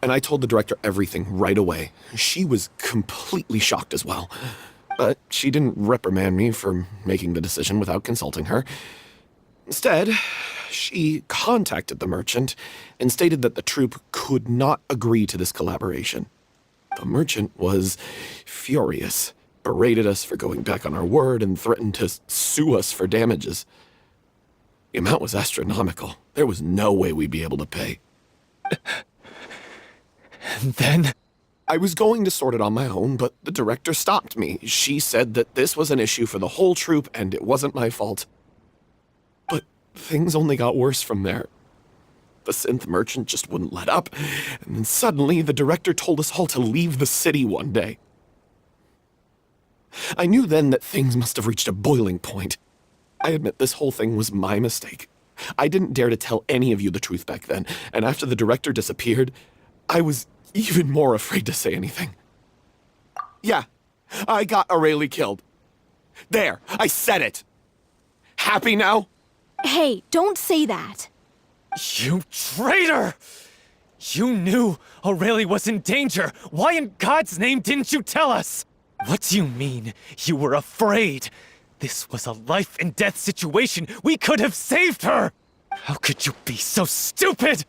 Speaker 9: And I told the director everything right away. She was completely shocked as well. But she didn't reprimand me for making the decision without consulting her. Instead, she contacted the merchant and stated that the troupe could not agree to this collaboration. The merchant was furious, berated us for going back on our word, and threatened to sue us for damages. The amount was astronomical. There was no way we'd be able to pay.
Speaker 7: And then?
Speaker 9: I was going to sort it on my own, but the director stopped me. She said that this was an issue for the whole troupe and it wasn't my fault. But things only got worse from there. The synth merchant just wouldn't let up, and then suddenly the director told us all to leave the city one day. I knew then that things must have reached a boiling point. I admit this whole thing was my mistake. I didn't dare to tell any of you the truth back then, and after the director disappeared, I was even more afraid to say anything. Yeah, I got Aurelie killed. There, I said it. Happy now?
Speaker 3: Hey, don't say that.
Speaker 7: You traitor! You knew Aurelie was in danger. Why in God's name didn't you tell us? What do you mean, you were afraid? This was a life and death situation. We could have saved her! How could you be so stupid?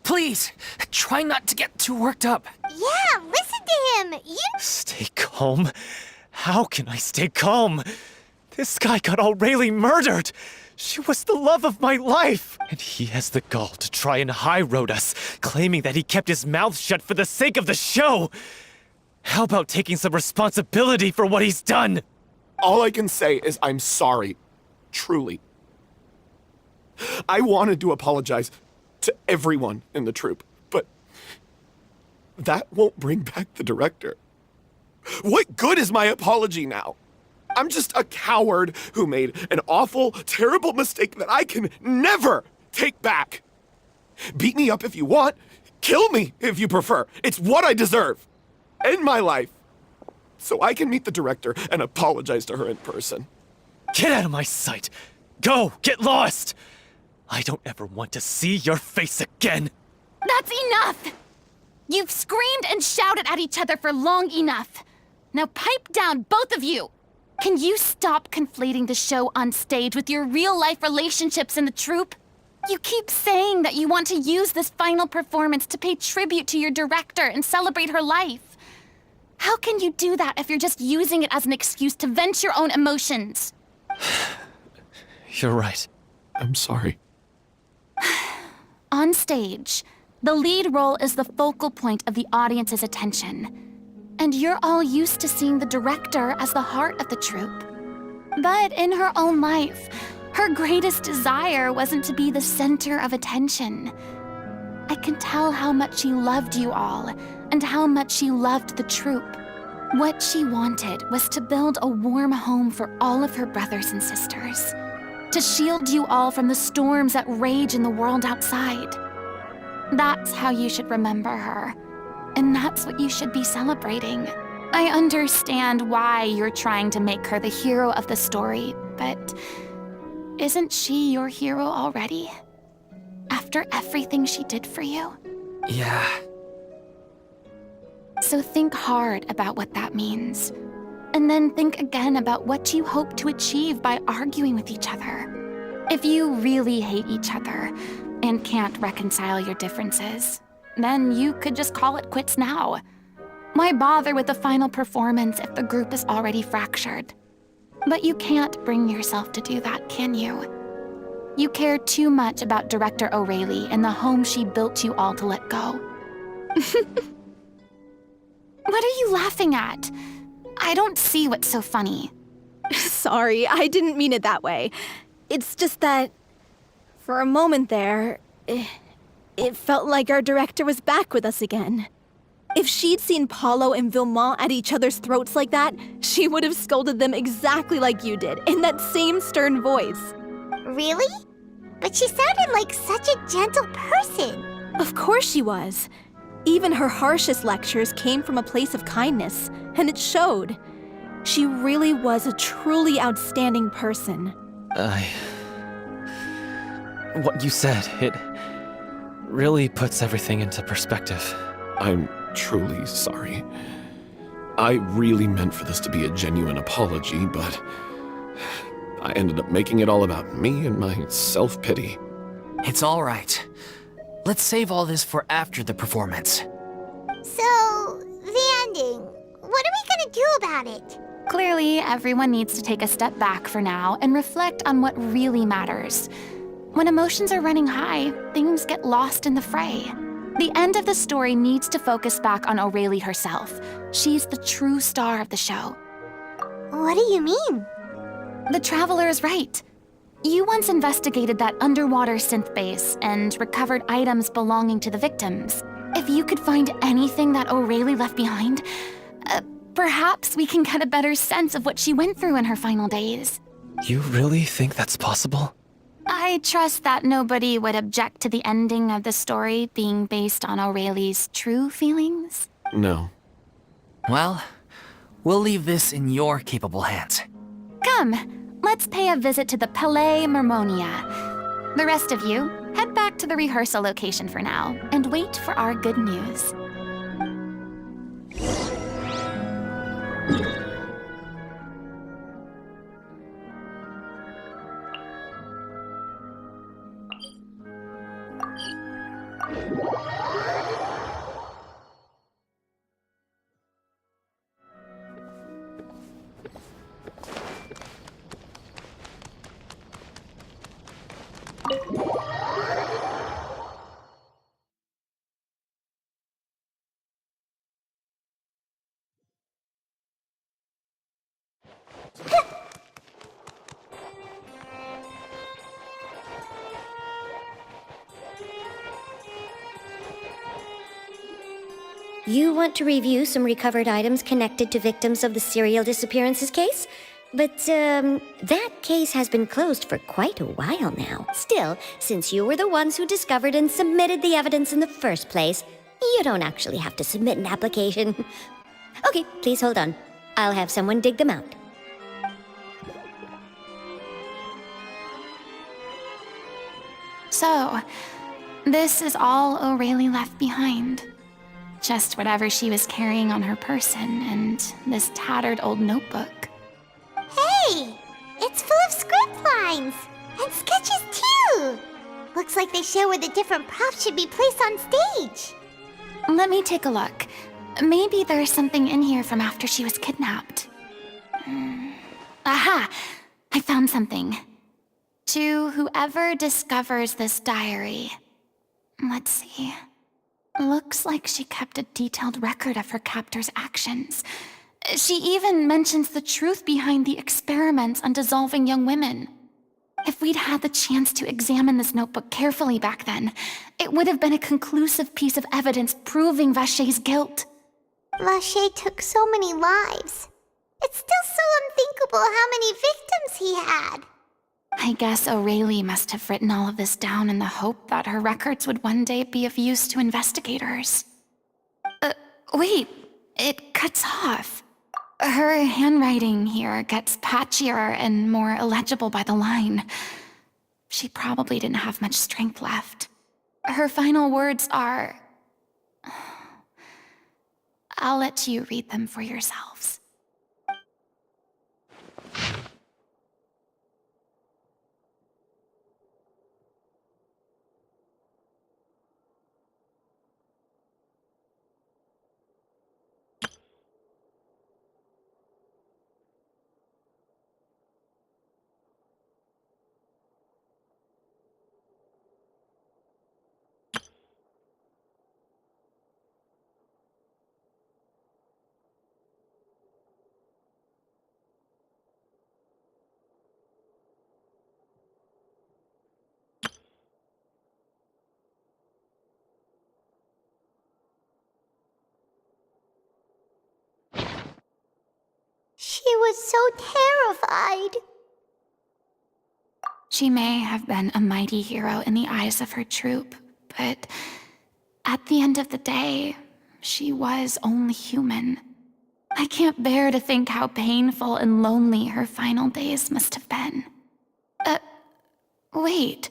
Speaker 4: Please, try not to get too worked up.
Speaker 1: Yeah, listen to him. You...
Speaker 7: Stay calm? How can I stay calm? This guy got Aurelie murdered! She was the love of my life! And he has the gall to try and high-road us, claiming that he kept his mouth shut for the sake of the show! How about taking some responsibility for what he's done?
Speaker 9: All I can say is I'm sorry. Truly. I wanted to apologize to everyone in the troupe, but that won't bring back the director. What good is my apology now? I'm just a coward who made an awful, terrible mistake that I can never take back. Beat me up if you want. Kill me if you prefer. It's what I deserve. End my life. So I can meet the director and apologize to her in person.
Speaker 7: Get out of my sight! Go! Get lost! I don't ever want to see your face again!
Speaker 2: That's enough! You've screamed and shouted at each other for long enough. Now pipe down, both of you! Can you stop conflating the show on stage with your real-life relationships in the troupe? You keep saying that you want to use this final performance to pay tribute to your director and celebrate her life. How can you do that if you're just using it as an excuse to vent your own emotions?
Speaker 7: You're right.
Speaker 9: I'm sorry.
Speaker 2: On stage, the lead role is the focal point of the audience's attention. And you're all used to seeing the director as the heart of the troupe. But in her own life, her greatest desire wasn't to be the center of attention. I can tell how much she loved you all, and how much she loved the troupe. What she wanted was to build a warm home for all of her brothers and sisters. To shield you all from the storms that rage in the world outside. That's how you should remember her. And that's what you should be celebrating. I understand why you're trying to make her the hero of the story, but isn't she your hero already? After everything she did for you?
Speaker 4: Yeah.
Speaker 2: So think hard about what that means. And then think again about what you hope to achieve by arguing with each other. If you really hate each other and can't reconcile your differences, then you could just call it quits now. Why bother with the final performance if the group is already fractured? But you can't bring yourself to do that, can you? You care too much about Director Aurelie and the home she built you all to let go. What are you laughing at? I don't see what's so funny.
Speaker 3: Sorry, I didn't mean it that way. It's just that, for a moment there, it felt like our director was back with us again. If she'd seen Paulo and Villemont at each other's throats like that, she would have scolded them exactly like you did, in that same stern voice.
Speaker 1: Really? But she sounded like such a gentle person.
Speaker 3: Of course she was. Even her harshest lectures came from a place of kindness, and it showed. She really was a truly outstanding person.
Speaker 7: What you said, it really puts everything into perspective.
Speaker 9: I'm truly sorry. I really meant for this to be a genuine apology, but I ended up making it all about me and my self-pity.
Speaker 4: It's all right. Let's save all this for after the performance.
Speaker 1: So, the ending. What are we gonna do about it?
Speaker 2: Clearly, everyone needs to take a step back for now and reflect on what really matters. When emotions are running high, things get lost in the fray. The end of the story needs to focus back on Aurelie herself. She's the true star of the show.
Speaker 1: What do you mean?
Speaker 2: The Traveler is right. You once investigated that underwater synth base and recovered items belonging to the victims. If you could find anything that O'Reilly left behind, perhaps we can get a better sense of what she went through in her final days.
Speaker 7: You really think that's possible?
Speaker 2: I trust that nobody would object to the ending of the story being based on O'Reilly's true feelings.
Speaker 9: No.
Speaker 4: Well, we'll leave this in your capable hands.
Speaker 2: Come, let's pay a visit to the Palais Mermonia. The rest of you, head back to the rehearsal location for now, and wait for our good news.
Speaker 1: You want to review some recovered items connected to victims of the serial disappearances case? But, that case has been closed for quite a while now. Still, since you were the ones who discovered and submitted the evidence in the first place, you don't actually have to submit an application. Okay, please hold on. I'll have someone dig them out.
Speaker 2: So, this is all O'Reilly left behind. Just whatever she was carrying on her person and this tattered old notebook.
Speaker 1: Hey! It's full of script lines! And sketches too! Looks like they show where the different props should be placed on stage.
Speaker 2: Let me take a look. Maybe there's something in here from after she was kidnapped. Aha! I found something. To whoever discovers this diary. Let's see. Looks like she kept a detailed record of her captor's actions. She even mentions the truth behind the experiments on dissolving young women. If we'd had the chance to examine this notebook carefully back then, it would have been a conclusive piece of evidence proving Vacher's guilt.
Speaker 1: Vacher took so many lives. It's still so unthinkable how many victims he had.
Speaker 2: I guess O'Reilly must have written all of this down in the hope that her records would one day be of use to investigators. Wait, it cuts off. Her handwriting here gets patchier and more illegible by the line. She probably didn't have much strength left. Her final words are... I'll let you read them for yourselves.
Speaker 1: She was so terrified.
Speaker 2: She may have been a mighty hero in the eyes of her troop, but at the end of the day, she was only human. I can't bear to think how painful and lonely her final days must have been. Wait.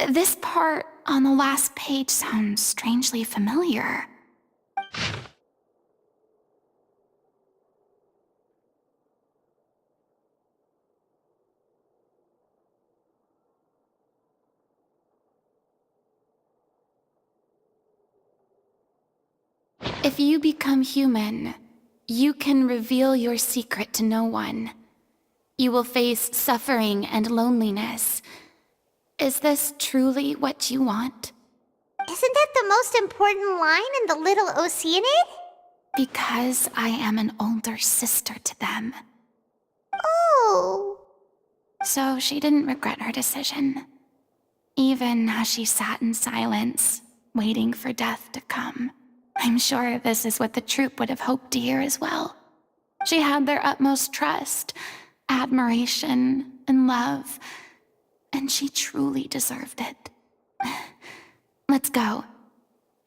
Speaker 2: This part on the last page sounds strangely familiar. If you become human, you can reveal your secret to no one. You will face suffering and loneliness. Is this truly what you want?
Speaker 1: Isn't that the most important line in the Little Oceanid?
Speaker 2: Because I am an older sister to them.
Speaker 1: Oh.
Speaker 2: So she didn't regret her decision, even as she sat in silence, waiting for death to come. I'm sure this is what the troupe would have hoped to hear as well. She had their utmost trust, admiration, and love, and she truly deserved it. Let's go.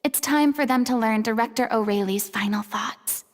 Speaker 2: It's time for them to learn Director O'Reilly's final thoughts.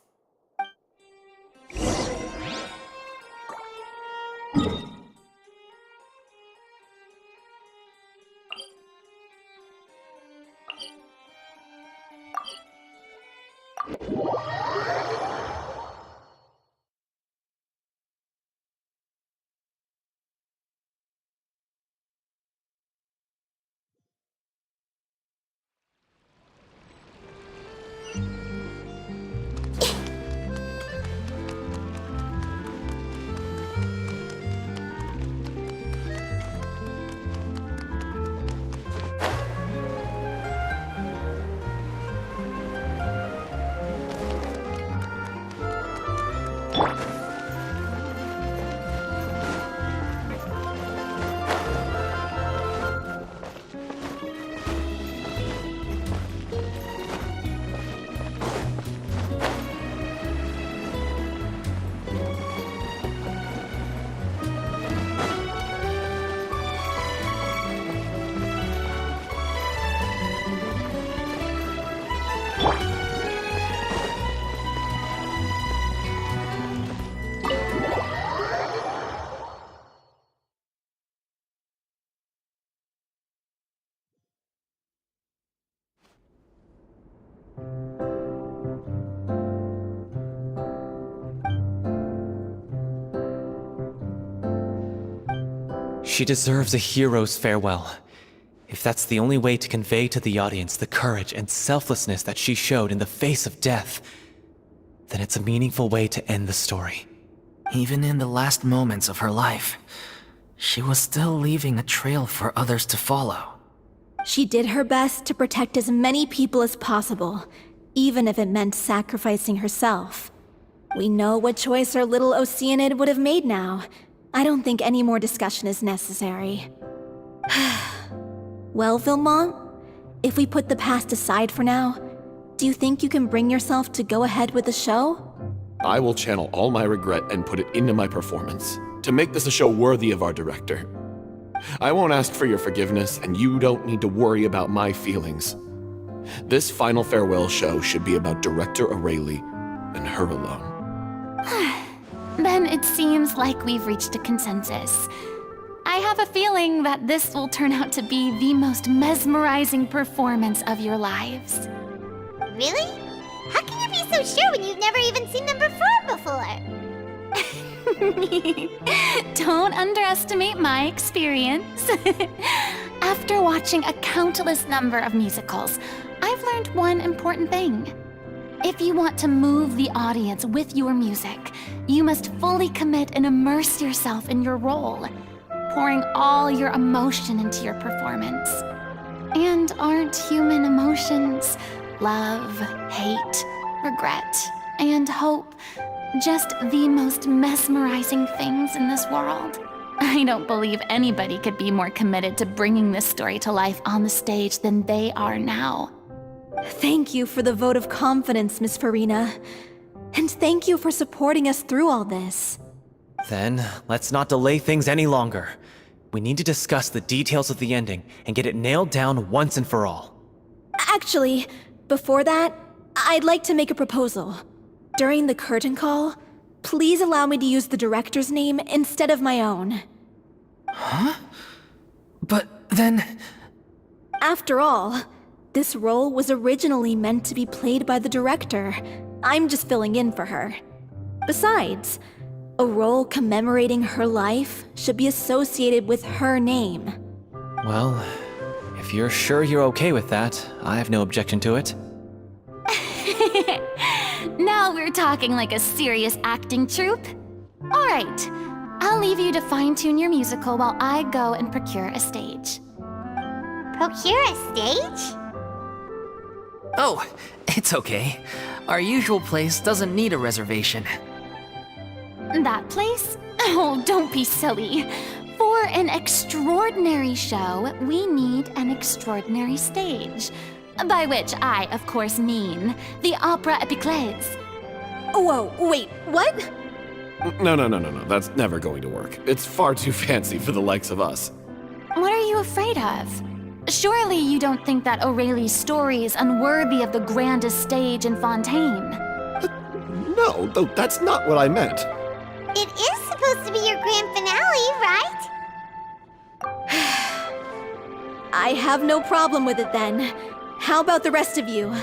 Speaker 7: She deserves a hero's farewell. If that's the only way to convey to the audience the courage and selflessness that she showed in the face of death, then it's a meaningful way to end the story.
Speaker 4: Even in the last moments of her life, she was still leaving a trail for others to follow.
Speaker 3: She did her best to protect as many people as possible, even if it meant sacrificing herself. We know what choice our Little Oceanid would have made now. I don't think any more discussion is necessary. Well, Vilmont, if we put the past aside for now, do you think you can bring yourself to go ahead with the show?
Speaker 9: I will channel all my regret and put it into my performance, to make this a show worthy of our director. I won't ask for your forgiveness, and you don't need to worry about my feelings. This final farewell show should be about Director O'Reilly and her alone.
Speaker 2: Then it seems like we've reached a consensus. I have a feeling that this will turn out to be the most mesmerizing performance of your lives.
Speaker 1: Really? How can you be so sure when you've never even seen them perform before?
Speaker 2: Don't underestimate my experience. After watching a countless number of musicals, I've learned one important thing. If you want to move the audience with your music, you must fully commit and immerse yourself in your role, pouring all your emotion into your performance. And aren't human emotions, love, hate, regret, and hope, just the most mesmerizing things in this world? I don't believe anybody could be more committed to bringing this story to life on the stage than they are now.
Speaker 3: Thank you for the vote of confidence, Miss Furina. And thank you for supporting us through all this.
Speaker 7: Then, let's not delay things any longer. We need to discuss the details of the ending and get it nailed down once and for all.
Speaker 3: Actually, before that, I'd like to make a proposal. During the curtain call, please allow me to use the director's name instead of my own.
Speaker 4: Huh? But then...
Speaker 3: After all, this role was originally meant to be played by the director. I'm just filling in for her. Besides, a role commemorating her life should be associated with her name.
Speaker 7: Well, if you're sure you're okay with that, I have no objection to it.
Speaker 2: Now we're talking like a serious acting troupe. All right, I'll leave you to fine-tune your musical while I go and procure a stage.
Speaker 1: Procure a stage?
Speaker 4: Oh, it's okay. Our usual place doesn't need a reservation.
Speaker 2: That place? Oh, don't be silly. 4 For an extraordinary show, we need an extraordinary stage. By which I, of course, mean the Opera Epiclese.
Speaker 3: Whoa, wait, what?
Speaker 9: No. That's never going to work. It's far too fancy for the likes of us.
Speaker 2: What are you afraid of? Surely you don't think that Aurelie's story is unworthy of the grandest stage in Fontaine.
Speaker 9: No, that's not what I meant.
Speaker 1: It is supposed to be your grand finale, right?
Speaker 3: I have no problem with it then. How about the rest of you?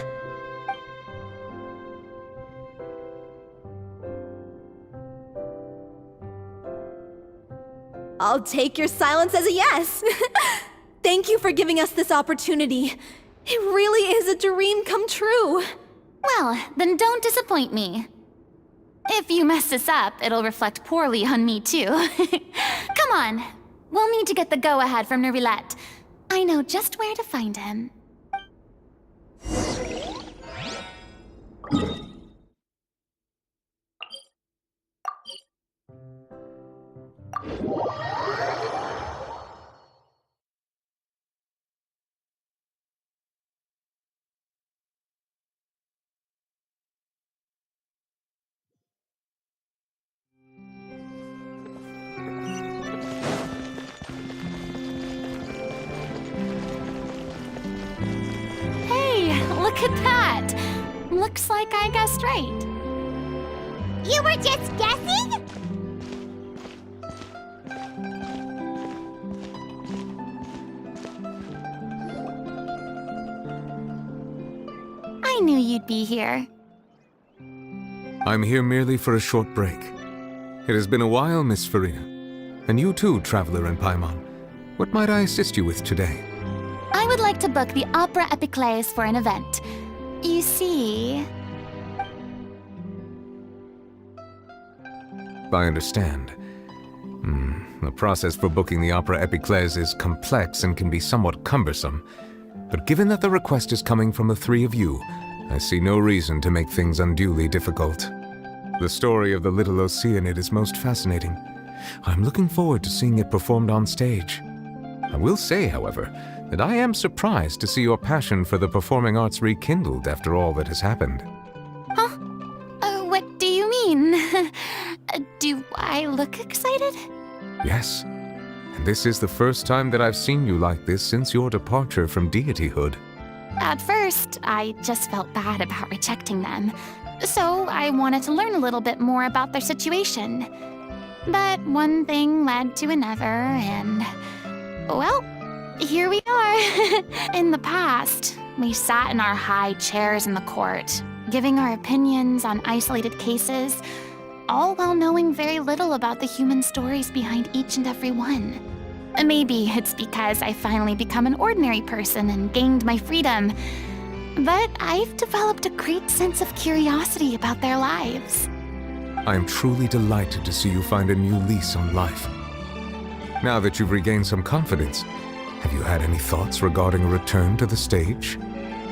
Speaker 3: I'll take your silence as a yes. Thank you for giving us this opportunity. It really is a dream come true.
Speaker 2: Well, then don't disappoint me. If you mess this up, it'll reflect poorly on me too. Come on, we'll need to get the go-ahead from Nervilette. I know just where to find him. Look at that! Looks like I guessed right.
Speaker 1: You were just guessing?
Speaker 2: I knew you'd be here.
Speaker 10: I'm here merely for a short break. It has been a while, Miss Furina. And you too, Traveler in Paimon. What might I assist you with today?
Speaker 2: I would like to book the Opera Epiclese for an event. You see...
Speaker 10: I understand. The process for booking the Opera Epiclese is complex and can be somewhat cumbersome. But given that the request is coming from the three of you, I see no reason to make things unduly difficult. The story of the Little Oceanid is most fascinating. I'm looking forward to seeing it performed on stage. I will say, however, that I am surprised to see your passion for the performing arts rekindled after all that has happened.
Speaker 2: Huh? What do you mean? Do I look excited?
Speaker 10: Yes. And this is the first time that I've seen you like this since your departure from deityhood.
Speaker 2: At first, I just felt bad about rejecting them. So I wanted to learn a little bit more about their situation. But one thing led to another, and... well, here we are. In the past, we sat in our high chairs in the court, giving our opinions on isolated cases, all while knowing very little about the human stories behind each and every one. Maybe it's because I finally become an ordinary person and gained my freedom, but I've developed a great sense of curiosity about their lives.
Speaker 10: I am truly delighted to see you find a new lease on life. Now that you've regained some confidence, have you had any thoughts regarding a return to the stage?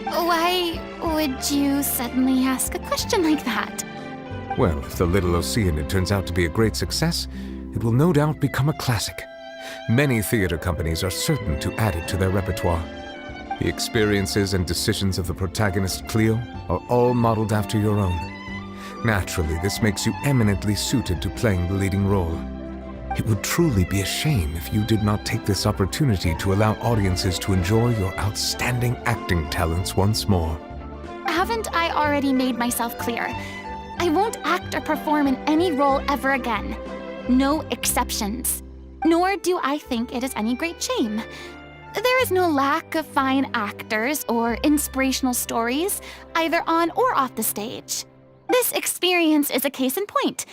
Speaker 2: Why would you suddenly ask a question like that?
Speaker 10: Well, if the Little Oceanid turns out to be a great success, it will no doubt become a classic. Many theater companies are certain to add it to their repertoire. The experiences and decisions of the protagonist Cleo are all modeled after your own. Naturally, this makes you eminently suited to playing the leading role. It would truly be a shame if you did not take this opportunity to allow audiences to enjoy your outstanding acting talents once more.
Speaker 2: Haven't I already made myself clear? I won't act or perform in any role ever again. No exceptions. Nor do I think it is any great shame. There is no lack of fine actors or inspirational stories, either on or off the stage. This experience is a case in point.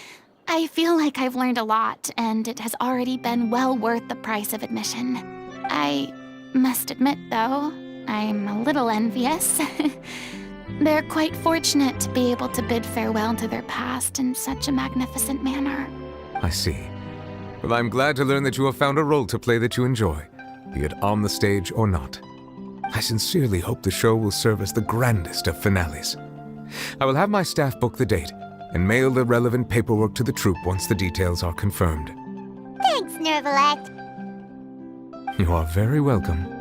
Speaker 2: I feel like I've learned a lot, and it has already been well worth the price of admission. I must admit, though, I'm a little envious. They're quite fortunate to be able to bid farewell to their past in such a magnificent manner.
Speaker 10: I see. Well, I'm glad to learn that you have found a role to play that you enjoy, be it on the stage or not. I sincerely hope the show will serve as the grandest of finales. I will have my staff book the date and mail the relevant paperwork to the troupe once the details are confirmed.
Speaker 1: Thanks, Nervilette.
Speaker 10: You are very welcome.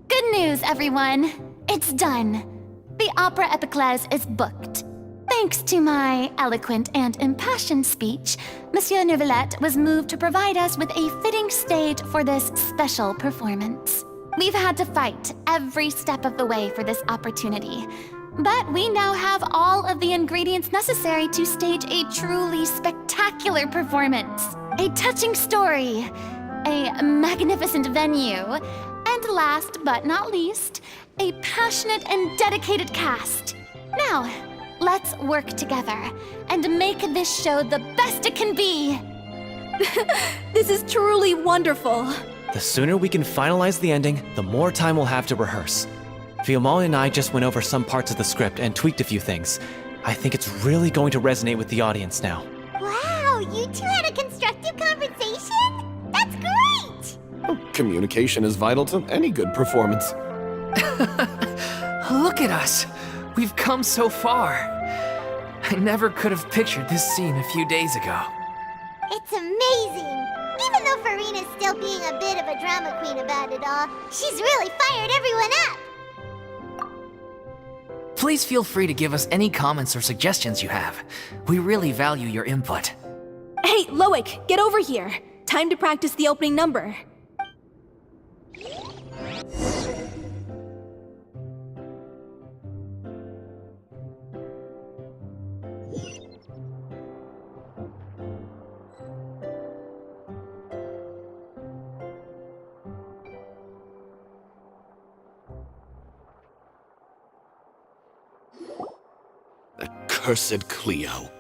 Speaker 2: Good news, everyone. It's done. The Opera Epiclese is booked. Thanks to my eloquent and impassioned speech, Monsieur Neuvillette was moved to provide us with a fitting stage for this special performance. We've had to fight every step of the way for this opportunity, but we now have all of the ingredients necessary to stage a truly spectacular performance. A touching story, a magnificent venue, and last but not least, a passionate and dedicated cast. Now, let's work together and make this show the best it can be.
Speaker 3: This is truly wonderful.
Speaker 7: The sooner we can finalize the ending, the more time we'll have to rehearse. Fiamma and I just went over some parts of the script and tweaked a few things. I think it's really going to resonate with the audience now.
Speaker 1: Wow, you two had a constructive conversation? That's great!
Speaker 9: Communication is vital to any good performance.
Speaker 4: Look at us. We've come so far. I never could have pictured this scene a few days ago.
Speaker 1: It's amazing! Even though Furina's still being a bit of a drama queen about it all, she's really fired everyone up!
Speaker 4: Please feel free to give us any comments or suggestions you have. We really value your input.
Speaker 3: Hey, Loic, get over here. Time to practice the opening number.
Speaker 9: Cursed Cleo.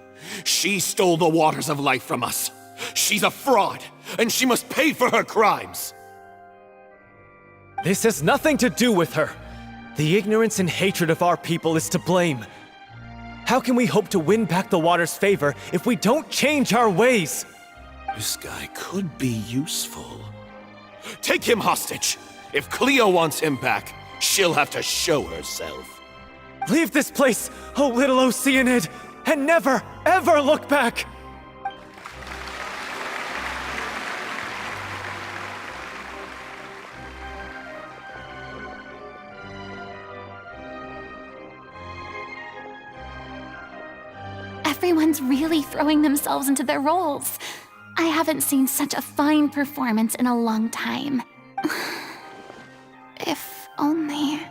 Speaker 9: She stole the waters of life from us. She's a fraud, and she must pay for her crimes.
Speaker 7: This has nothing to do with her. The ignorance and hatred of our people is to blame. How can we hope to win back the water's favor if we don't change our ways?
Speaker 9: This guy could be useful. Take him hostage. If Cleo wants him back, she'll have to show herself.
Speaker 7: Leave this place, oh Little Oceanid, and never, ever look back!
Speaker 2: Everyone's really throwing themselves into their roles. I haven't seen such a fine performance in a long time. If only...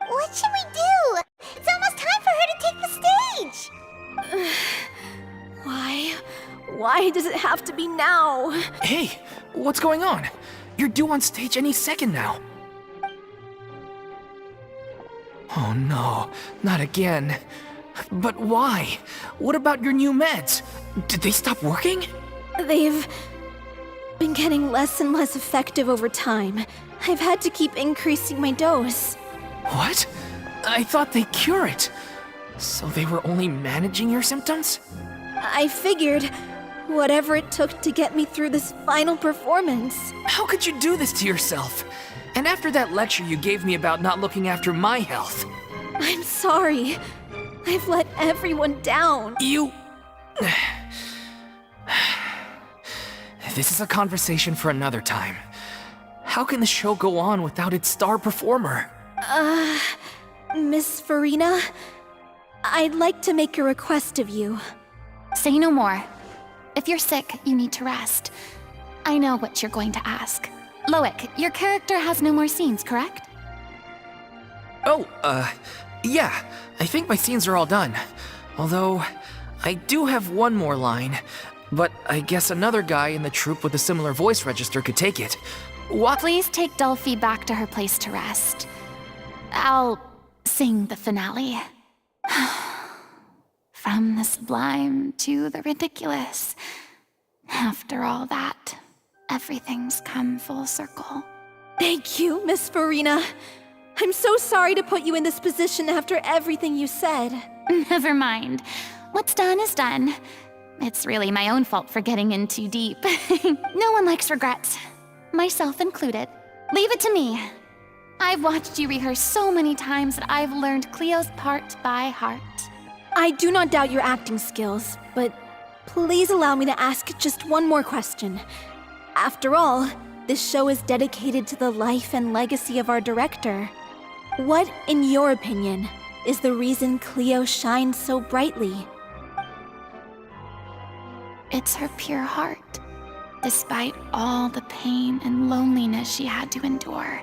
Speaker 1: What should we do? It's almost time for her to take the stage!
Speaker 3: Why does it have to be now?
Speaker 4: Hey, what's going on? You're due on stage any second now. Oh no, not again. But why? What about your new meds? Did they stop working?
Speaker 3: They've been getting less and less effective over time. I've had to keep increasing my dose.
Speaker 4: What? I thought they cure it. So they were only managing your symptoms?
Speaker 3: I figured whatever it took to get me through this final performance.
Speaker 4: How could you do this to yourself? And after that lecture you gave me about not looking after my health.
Speaker 3: I'm sorry. I've let everyone down.
Speaker 4: You... This is a conversation for another time. How can the show go on without its star performer?
Speaker 3: Miss Furina, I'd like to make a request of you.
Speaker 2: Say no more. If you're sick, you need to rest. I know what you're going to ask. Loic, your character has no more scenes, correct?
Speaker 4: Oh, Yeah, I think my scenes are all done. Although, I do have one more line, but I guess another guy in the troupe with a similar voice register could take it. What?
Speaker 2: Please take Delphi back to her place to rest. I'll sing the finale. From the sublime to the ridiculous. After all that, everything's come full circle.
Speaker 3: Thank you, Miss Furina. I'm so sorry to put you in this position after everything you said.
Speaker 2: Never mind. What's done is done. It's really my own fault for getting in too deep. No one likes regrets. Myself included. Leave it to me. I've watched you rehearse so many times that I've learned Cleo's part by heart.
Speaker 3: I do not doubt your acting skills, but please allow me to ask just one more question. After all, this show is dedicated to the life and legacy of our director. What, in your opinion, is the reason Cleo shines so brightly?
Speaker 2: It's her pure heart. Despite all the pain and loneliness she had to endure,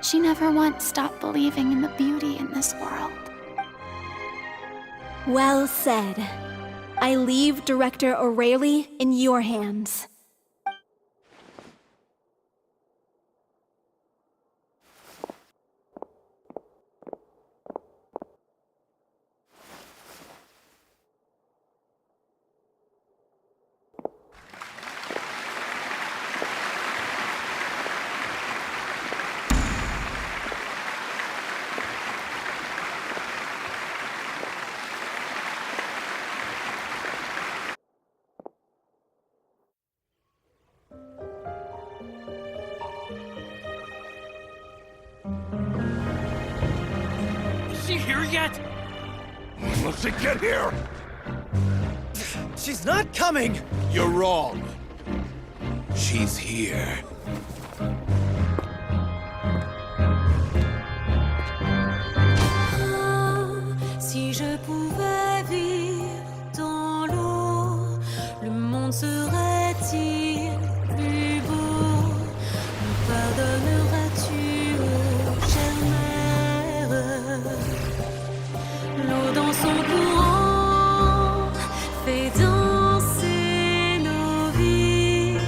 Speaker 2: she never once stopped believing in the beauty in this world.
Speaker 3: Well said. I leave Director O'Reilly in your hands.
Speaker 6: Is she here yet?
Speaker 11: Let's get here!
Speaker 7: She's not coming!
Speaker 11: You're wrong. She's here.
Speaker 12: Si je pouvais vivre dans l'eau, le monde serait-il plus beau? Me pardonneras-tu, ô chère mère? L'eau dans son courant fait danser nos vies,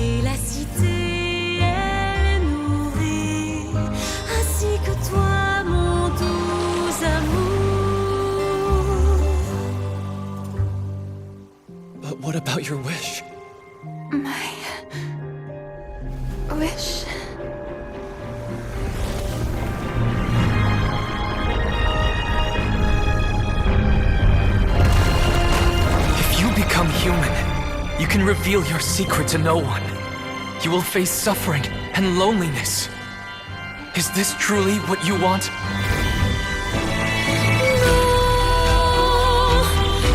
Speaker 12: et la cité elle nourrit, ainsi que toi, mon doux amour.
Speaker 7: But what about your wish?
Speaker 2: My wish.
Speaker 4: If you become human, you can reveal your secret to no one. You will face suffering and loneliness. Is this truly what you want?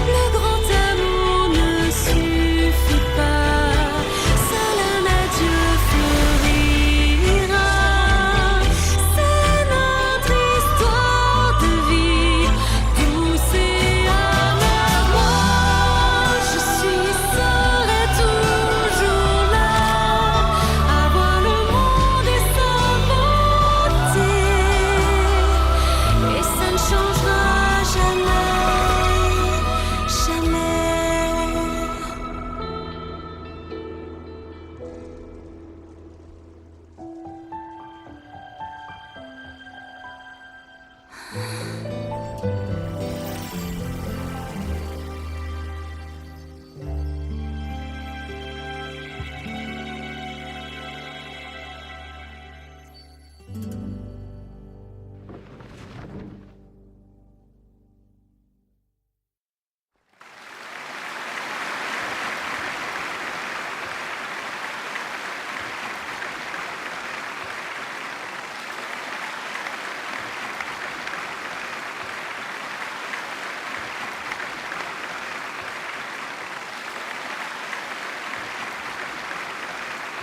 Speaker 12: Le grand amour ne suffit pas, seul un adieu fleurira. C'est notre histoire de vie, douce et amère. Moi, je serai toujours là, à voir le monde et sa beauté, et ça ne changera jamais, jamais.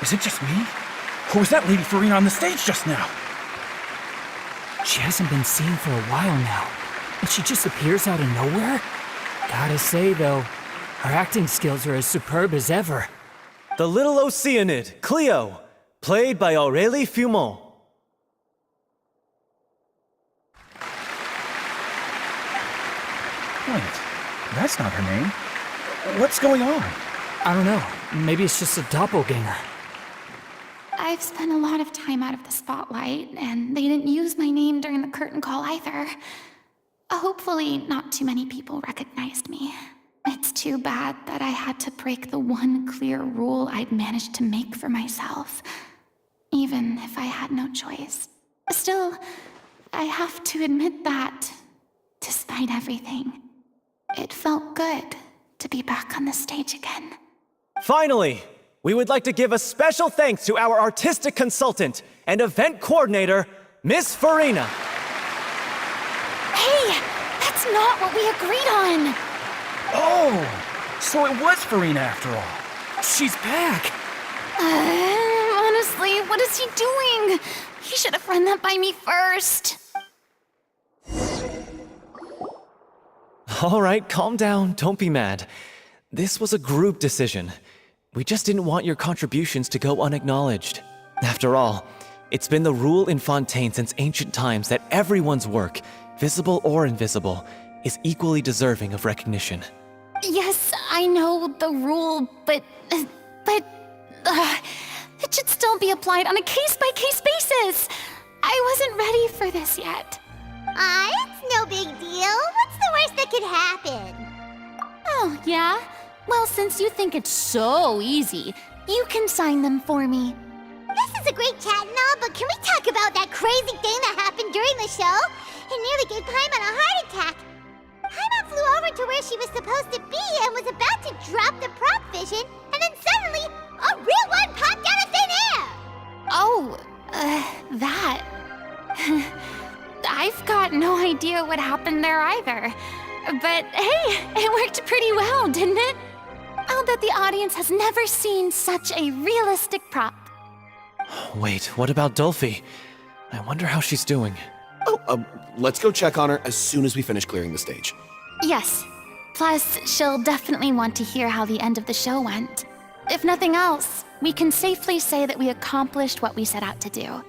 Speaker 6: Is it just me? Or was that Lady Furina on the stage just now?
Speaker 13: She hasn't been seen for a while now, and she just appears out of nowhere? Gotta say, though, her acting skills are as superb as ever.
Speaker 7: The Little Oceanid, Cleo, played by Aurélie Fumont.
Speaker 6: Wait, that's not her name. What's going on?
Speaker 13: I don't know. Maybe it's just a doppelganger.
Speaker 2: I've spent a lot of time out of the spotlight, and they didn't use my name during the curtain call either. Hopefully, not too many people recognized me. It's too bad that I had to break the one clear rule I'd managed to make for myself, even if I had no choice. Still, I have to admit that, despite everything, it felt good to be back on the stage again.
Speaker 7: Finally, we would like to give a special thanks to our artistic consultant and event coordinator, Miss Furina.
Speaker 2: Hey, that's not what we agreed on!
Speaker 6: Oh, so it was Furina after all.
Speaker 13: She's back!
Speaker 2: Honestly, what is he doing? He should have run that by me first.
Speaker 7: All right, calm down, don't be mad. This was a group decision. We just didn't want your contributions to go unacknowledged. After all, it's been the rule in Fontaine since ancient times that everyone's work, visible or invisible, is equally deserving of recognition.
Speaker 2: Yes, I know the rule, but it should still be applied on a case-by-case basis. I wasn't ready for this yet.
Speaker 1: It's no big deal. What's the worst that could happen?
Speaker 2: Oh, yeah? Well, since you think it's so easy, you can sign them for me.
Speaker 1: This is a great chat and all, but can we talk about that crazy thing that happened during the show? It nearly gave Paimon a heart attack. Paimon flew over to where she was supposed to be and was about to drop the prop vision, and then suddenly, a real one popped out of thin air!
Speaker 2: Oh, that. I've got no idea what happened there either. But hey, it worked pretty well, didn't it? I'll bet the audience has never seen such a realistic prop.
Speaker 7: Wait, what about Dolphy? I wonder how she's doing.
Speaker 9: Let's go check on her as soon as we finish clearing the stage.
Speaker 2: Yes. Plus, she'll definitely want to hear how the end of the show went. If nothing else, we can safely say that we accomplished what we set out to do.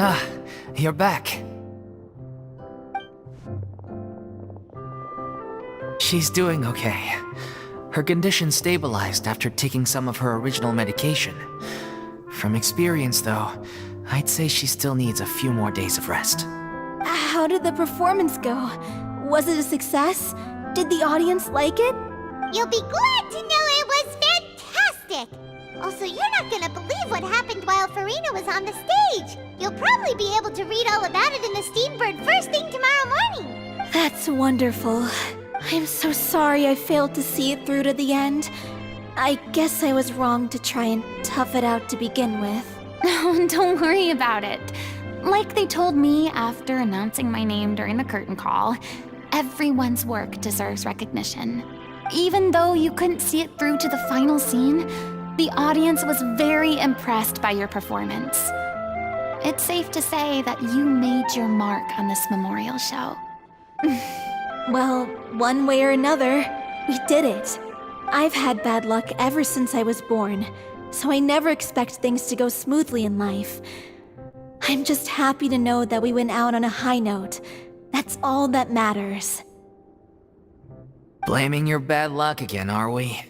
Speaker 4: Ah, you're back. She's doing okay. Her condition stabilized after taking some of her original medication. From experience, though, I'd say she still needs a few more days of rest.
Speaker 3: How did the performance go? Was it a success? Did the audience like it?
Speaker 1: You'll be glad to know it was fantastic! Also, you're not gonna believe what happened while Furina was on the stage. You'll probably be able to read all about it in the Steambird first thing tomorrow morning.
Speaker 3: That's wonderful. I'm so sorry I failed to see it through to the end. I guess I was wrong to try and tough it out to begin with.
Speaker 2: Oh, don't worry about it. Like they told me after announcing my name during the curtain call, everyone's work deserves recognition. Even though you couldn't see it through to the final scene, the audience was very impressed by your performance. It's safe to say that you made your mark on this memorial show.
Speaker 3: Well, one way or another, we did it. I've had bad luck ever since I was born, so I never expect things to go smoothly in life. I'm just happy to know that we went out on a high note. That's all that matters.
Speaker 4: Blaming your bad luck again, are we?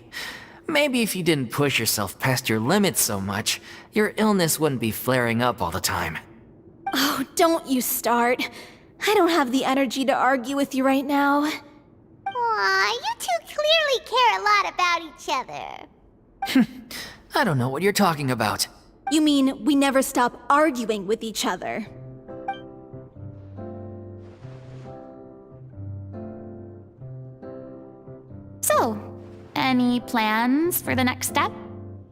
Speaker 4: Maybe if you didn't push yourself past your limits so much, your illness wouldn't be flaring up all the time.
Speaker 3: Oh, don't you start. I don't have the energy to argue with you right now.
Speaker 1: Aw, you two clearly care a lot about each other.
Speaker 4: I don't know what you're talking about.
Speaker 3: You mean we never stop arguing with each other?
Speaker 2: So, any plans for the next step?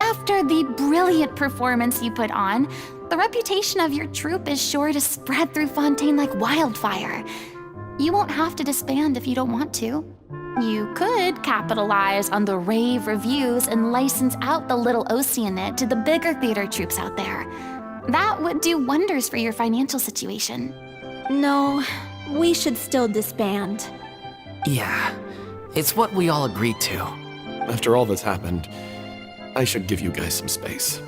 Speaker 2: After the brilliant performance you put on, the reputation of your troupe is sure to spread through Fontaine like wildfire. You won't have to disband if you don't want to. You could capitalize on the rave reviews and license out the Little Oceanid to the bigger theater troupes out there. That would do wonders for your financial situation.
Speaker 3: No, we should still disband.
Speaker 4: Yeah, it's what we all agreed to.
Speaker 9: After all that's happened, I should give you guys some space.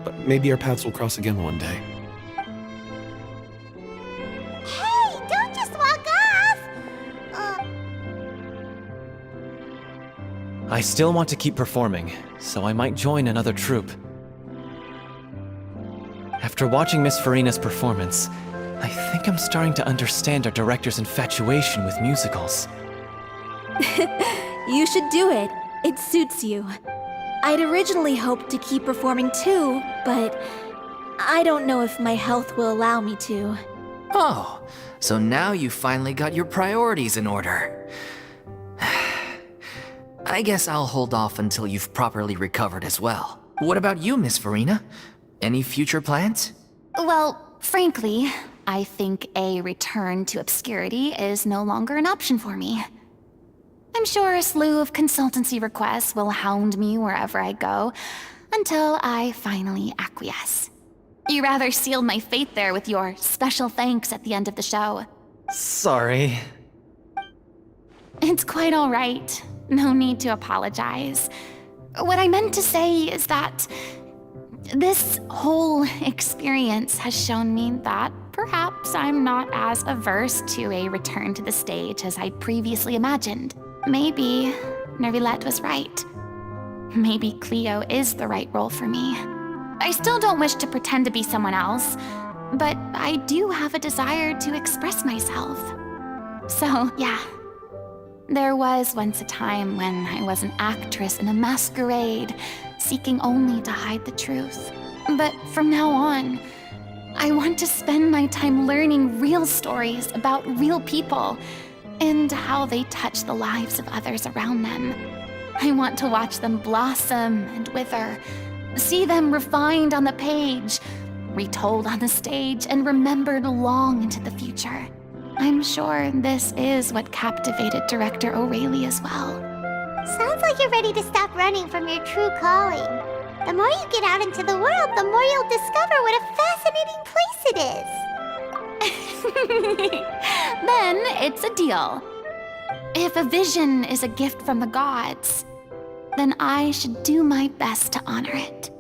Speaker 9: But maybe our paths will cross again one day.
Speaker 1: Hey, don't just walk off!
Speaker 7: I still want to keep performing, so I might join another troupe. After watching Miss Furina's performance, I think I'm starting to understand our director's infatuation with musicals.
Speaker 3: You should do it. It suits you. I'd originally hoped to keep performing too, but I don't know if my health will allow me to.
Speaker 4: Oh, so now you finally got your priorities in order. I guess I'll hold off until you've properly recovered as well. What about you, Miss Furina? Any future plans?
Speaker 2: Well, frankly, I think a return to obscurity is no longer an option for me. I'm sure a slew of consultancy requests will hound me wherever I go, until I finally acquiesce. You rather sealed my fate there with your special thanks at the end of the show.
Speaker 7: Sorry.
Speaker 2: It's quite all right. No need to apologize. What I meant to say is that this whole experience has shown me that perhaps I'm not as averse to a return to the stage as I'd previously imagined. Maybe Nervilette was right. Maybe Cleo is the right role for me. I still don't wish to pretend to be someone else, but I do have a desire to express myself. So, yeah. There was once a time when I was an actress in a masquerade, seeking only to hide the truth. But from now on, I want to spend my time learning real stories about real people and how they touch the lives of others around them. I want to watch them blossom and wither, see them refined on the page, retold on the stage, and remembered long into the future. I'm sure this is what captivated director O'Reilly as well.
Speaker 1: Sounds like you're ready to stop running from your true calling. The more you get out into the world, the more you'll discover what a fascinating place it is.
Speaker 2: Then it's a deal. If a vision is a gift from the gods, then I should do my best to honor it.